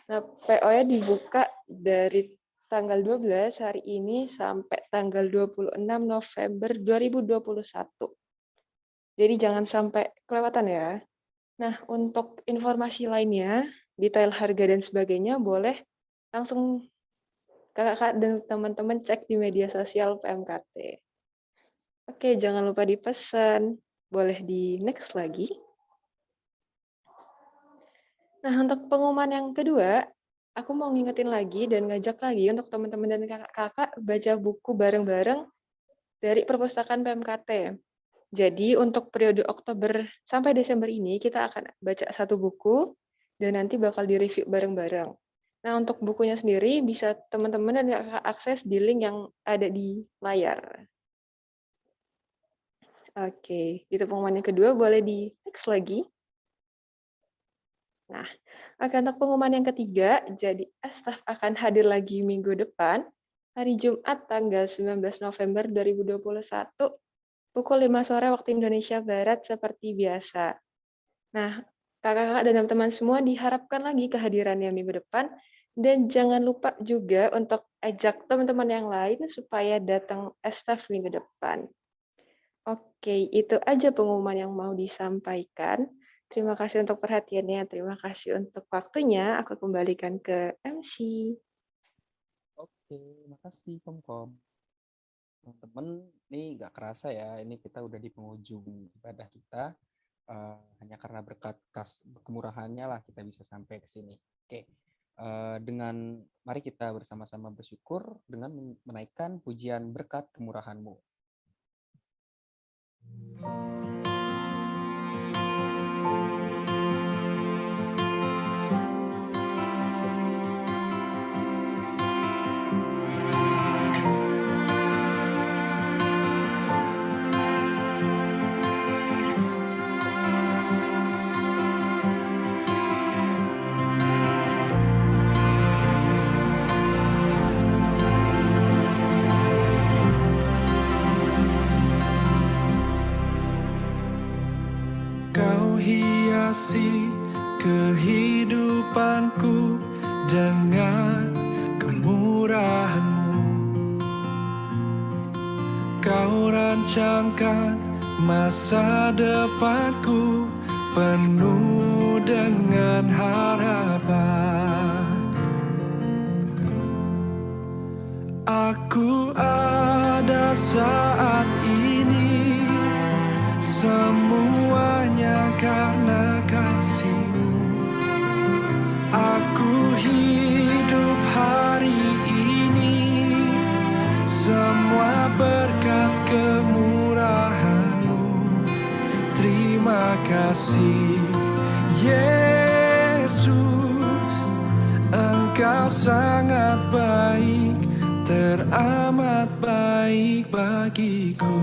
Nah, PO-nya dibuka dari tanggal 12 hari ini sampai tanggal 26 November 2021. Jadi jangan sampai kelewatan ya. Nah, untuk informasi lainnya, detail harga dan sebagainya boleh langsung kakak dan teman-teman cek di media sosial PMKT. Oke, jangan lupa dipesan. Boleh di next lagi. Nah, untuk pengumuman yang kedua, aku mau ngingetin lagi dan ngajak lagi untuk teman-teman dan kakak-kakak baca buku bareng-bareng dari perpustakaan PMKT. Jadi untuk periode Oktober sampai Desember ini kita akan baca satu buku dan nanti bakal direview bareng-bareng. Nah, untuk bukunya sendiri bisa teman-teman dan kakak akses di link yang ada di layar. Oke, itu pengumuman yang kedua, boleh di next lagi. Nah, oke, untuk pengumuman yang ketiga, jadi staf akan hadir lagi minggu depan, hari Jumat tanggal 19 November 2021, pukul 5 sore waktu Indonesia Barat seperti biasa. Nah, kakak-kakak dan teman-teman semua diharapkan lagi kehadirannya minggu depan, dan jangan lupa juga untuk ajak teman-teman yang lain supaya datang staf minggu depan. Oke, itu aja pengumuman yang mau disampaikan. Terima kasih untuk perhatiannya, terima kasih untuk waktunya. Aku kembalikan ke MC. Oke, makasih Komkom. Teman-teman, ini nggak kerasa ya, ini kita udah di penghujung ibadah kita. Hanya karena berkat kemurahannya lah kita bisa sampai ke sini. Oke, mari kita bersama-sama bersyukur dengan menaikkan pujian berkat kemurahan-Mu. Kau hiasi kehidupanku dengan kemurahan-Mu. Kau rancangkan masa depanku penuh dengan harapan. Aku ada saat ini, semuanya karena kasih-Mu. Aku hidup hari ini, semua berkat kemurahan-Mu. Terima kasih Yesus, Engkau sangat baik, teramat baik bagiku.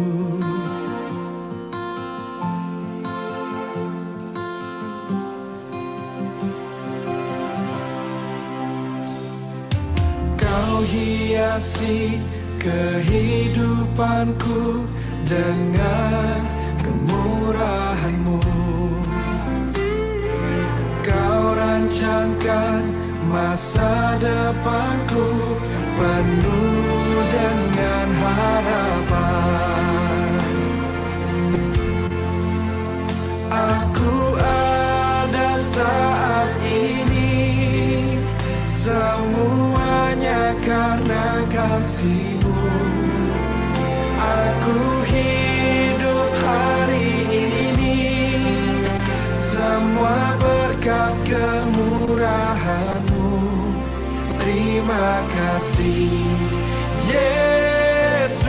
Kau hiasi kehidupanku dengan kemurahan-Mu. Kau rancangkan masa depanku penuh dengan harapan. Aku ada saat ini, semuanya karena kasih-Mu. Aku hidup hari ini, semua berkat kemurahan-Mu. Terima kasih Yesus,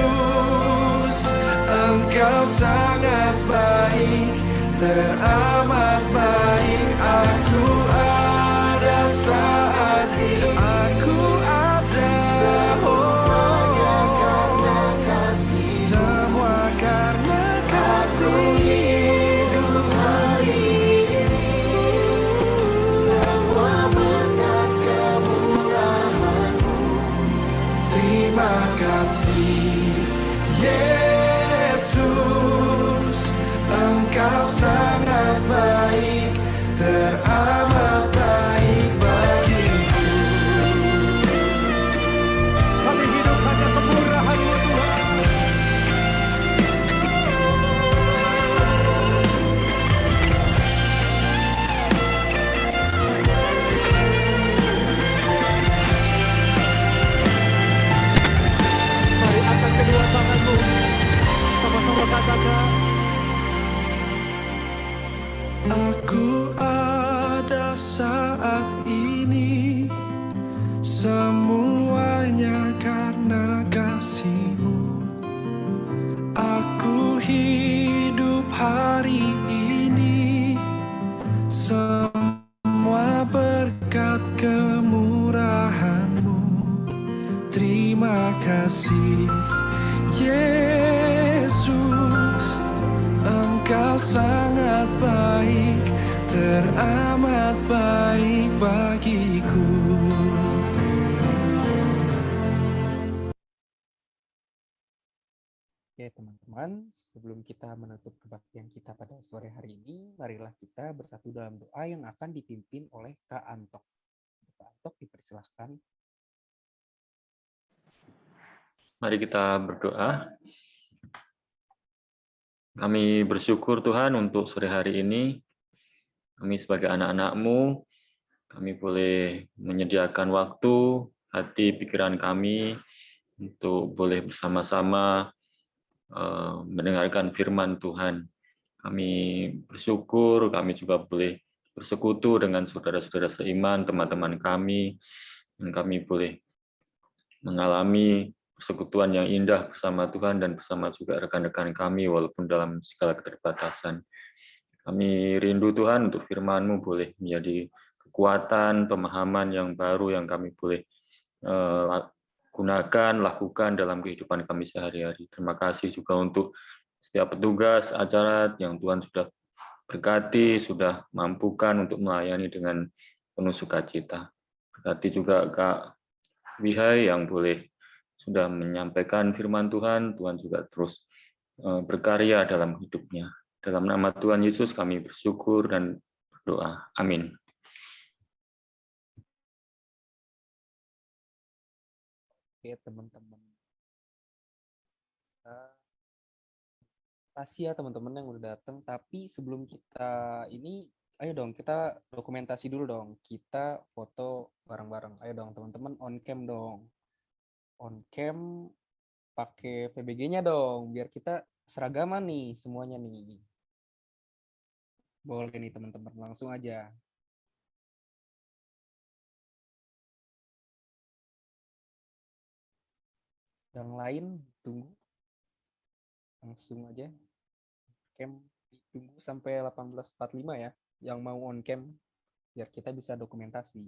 Engkau sangat baik, teramat baik. Aku ada saat ini, aku ada, semuanya karena kasih, semua karena kasih. Aku hidup hari ini, semua berkat kemurahan-Mu. Terima kasih Yesus, Engkau sangat baik, teramat hari ini. Semua berkat kemurahan-Mu. Terima kasih Yesus, Engkau sangat baik, teramat baik bagiku. Oke, teman-teman, sebelum kita menutup kebaktian kita pada sore hari ini, marilah kita bersatu dalam doa yang akan dipimpin oleh Kak Antok. Kak Antok, dipersilahkan. Mari kita berdoa. Kami bersyukur Tuhan untuk sore hari ini. Kami sebagai anak-anak-Mu, kami boleh menyediakan waktu, hati, pikiran kami untuk boleh bersama-sama mendengarkan firman Tuhan. Kami bersyukur, kami juga boleh bersekutu dengan saudara-saudara seiman, teman-teman kami, dan kami boleh mengalami persekutuan yang indah bersama Tuhan dan bersama juga rekan-rekan kami, walaupun dalam segala keterbatasan. Kami rindu Tuhan untuk firman-Mu boleh menjadi kekuatan, pemahaman yang baru yang kami boleh gunakan, lakukan dalam kehidupan kami sehari-hari. Terima kasih juga untuk setiap petugas acara yang Tuhan sudah berkati, sudah mampukan untuk melayani dengan penuh sukacita. Berkati juga Kak Wihai yang boleh sudah menyampaikan firman Tuhan, Tuhan juga terus berkarya dalam hidupnya. Dalam nama Tuhan Yesus kami bersyukur dan berdoa. Amin. Oke, teman-teman. Kasih ya teman-teman yang udah datang. Tapi sebelum kita ini, ayo dong kita dokumentasi dulu dong. Kita foto bareng-bareng. Ayo dong teman-teman on cam dong. On cam pakai PBG-nya dong. Biar kita seragaman nih semuanya nih. Boleh nih teman-teman, langsung aja. Yang lain tunggu. Langsung aja. Cam ditunggu sampai 18.45 ya. Yang mau on cam biar kita bisa dokumentasi.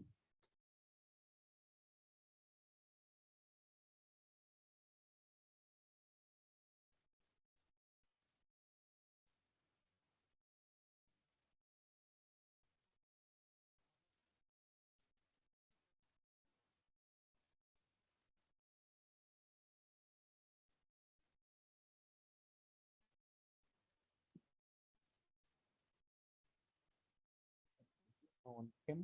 On cam.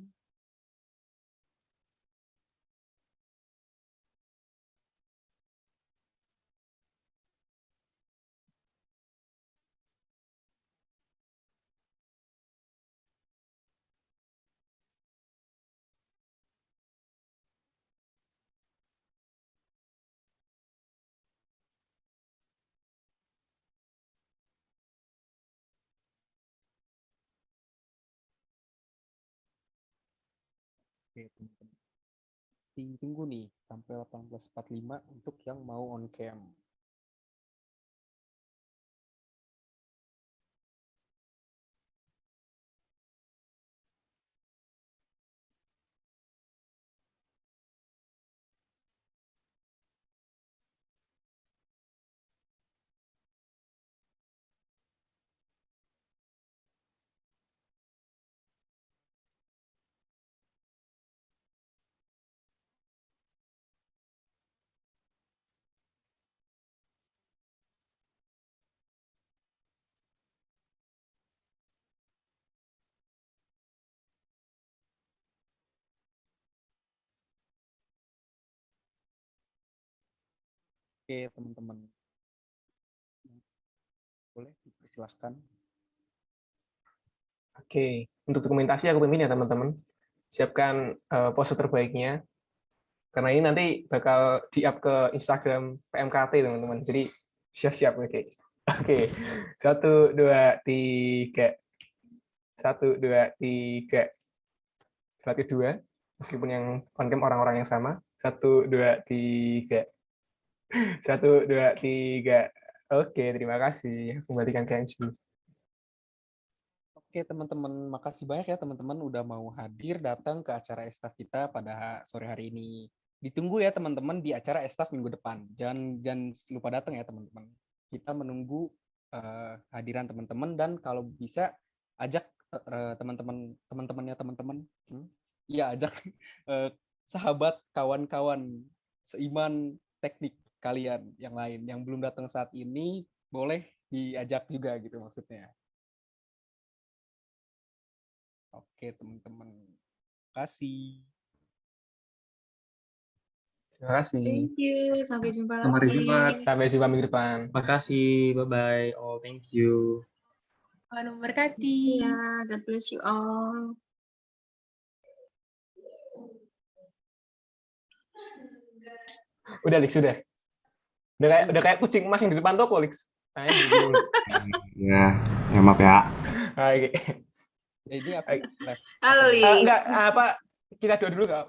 Oke, teman-teman. Tunggu nih sampai 18.45 untuk yang mau on cam. Oke, teman-teman. Boleh dipersilahkan. Oke, untuk dokumentasi aku pimpin ya teman-teman. Siapkan pose terbaiknya. Karena ini nanti bakal di-up ke Instagram PMKT teman-teman. Jadi siap-siap. Oke. Oke. 1, 2, 3. 1, 2, 3. Slide kedua, meskipun yang on cam orang-orang yang sama. 1, 2, 3. 1, 2, 3. Oke, terima kasih. Kembalikan ke MC. Oke teman-teman, makasih banyak ya teman-teman udah mau hadir datang ke acara Estaf kita pada sore hari ini. Ditunggu ya teman-teman di acara Estaf minggu depan. Jangan lupa datang ya teman-teman. Kita menunggu hadiran teman-teman dan kalau bisa ajak teman-temannya teman-teman. Iya, ajak sahabat, kawan-kawan seiman teknik kalian yang lain yang belum datang saat ini boleh diajak juga gitu maksudnya. Oke, teman-teman. Kasih. Terima kasih. Thank you. Sampai jumpa Sampai lagi. jumpa. Sampai jumpa minggu depan. Makasih. Bye-bye. All thank you. Tuhan memberkati. Ya, God bless you all. Udah, Lix, udah. Udah kayak kucing emas yang di depan toko, Lix. Ya, maaf ya. Oke. Ini apa? Halo, Lix. Enggak, kita doa dulu nggak?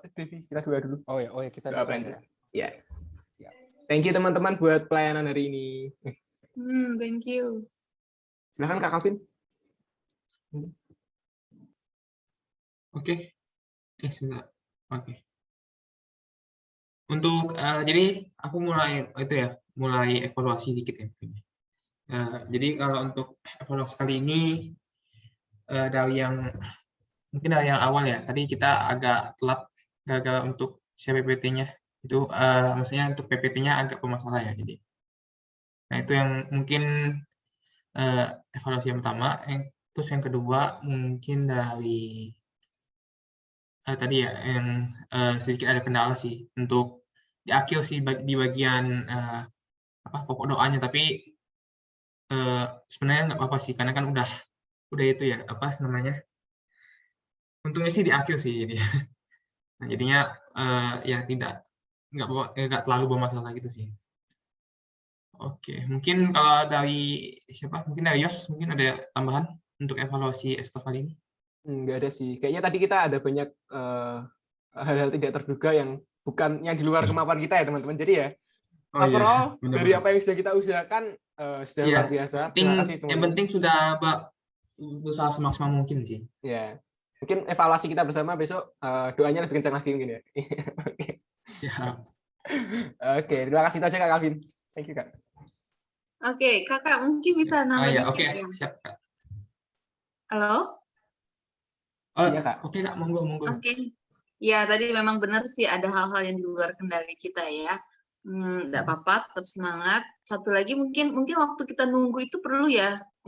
Kita doa dulu. Oh ya, kita Doa doa pelayanan. ya. Ya. Thank you teman-teman buat pelayanan hari ini. Thank you. Silakan Kak Calvin. Oke. Sebentar. Oke. Untuk jadi aku mulai evaluasi dikit ya. Jadi kalau untuk evaluasi kali ini dari yang awal ya, tadi kita agak telat gagal untuk share PPT-nya. Itu maksudnya untuk PPT-nya agak bermasalah ya. Jadi, nah itu yang mungkin evaluasi yang pertama. Terus yang kedua mungkin dari tadi ya yang sedikit ada kendala sih untuk di akhir sih di bagian pokok doanya, tapi sebenarnya nggak apa-apa sih karena kan udah itu ya untungnya sih di akhir sih jadi. Nah, jadinya ya nggak terlalu bermasalah gitu sih. Oke, mungkin kalau dari siapa? Mungkin dari Yos, mungkin ada tambahan untuk evaluasi Estaf kali ini? Nggak ada sih. Kayaknya tadi kita ada banyak hal-hal tidak terduga yang di luar kemampuan kita ya teman-teman. Jadi ya, overall dari apa yang sudah kita usahakan sudah luar biasa. Terima kasih teman-teman. Yang penting sudah berusaha semaksimal mungkin sih. Ya, mungkin evaluasi kita bersama besok doanya lebih kencang lagi mungkin ya. Oke. Siap. Oke, terima kasih aja Kak Calvin. Thank you Kak. Oke, Kakak mungkin bisa namanya. Oke, siap Kak. Halo? Iya Kak. Oke Kak, monggo. Oke. Ya, tadi memang benar sih ada hal-hal yang di luar kendali kita ya. Nggak apa-apa, tetap semangat. Satu lagi mungkin waktu kita nunggu itu perlu ya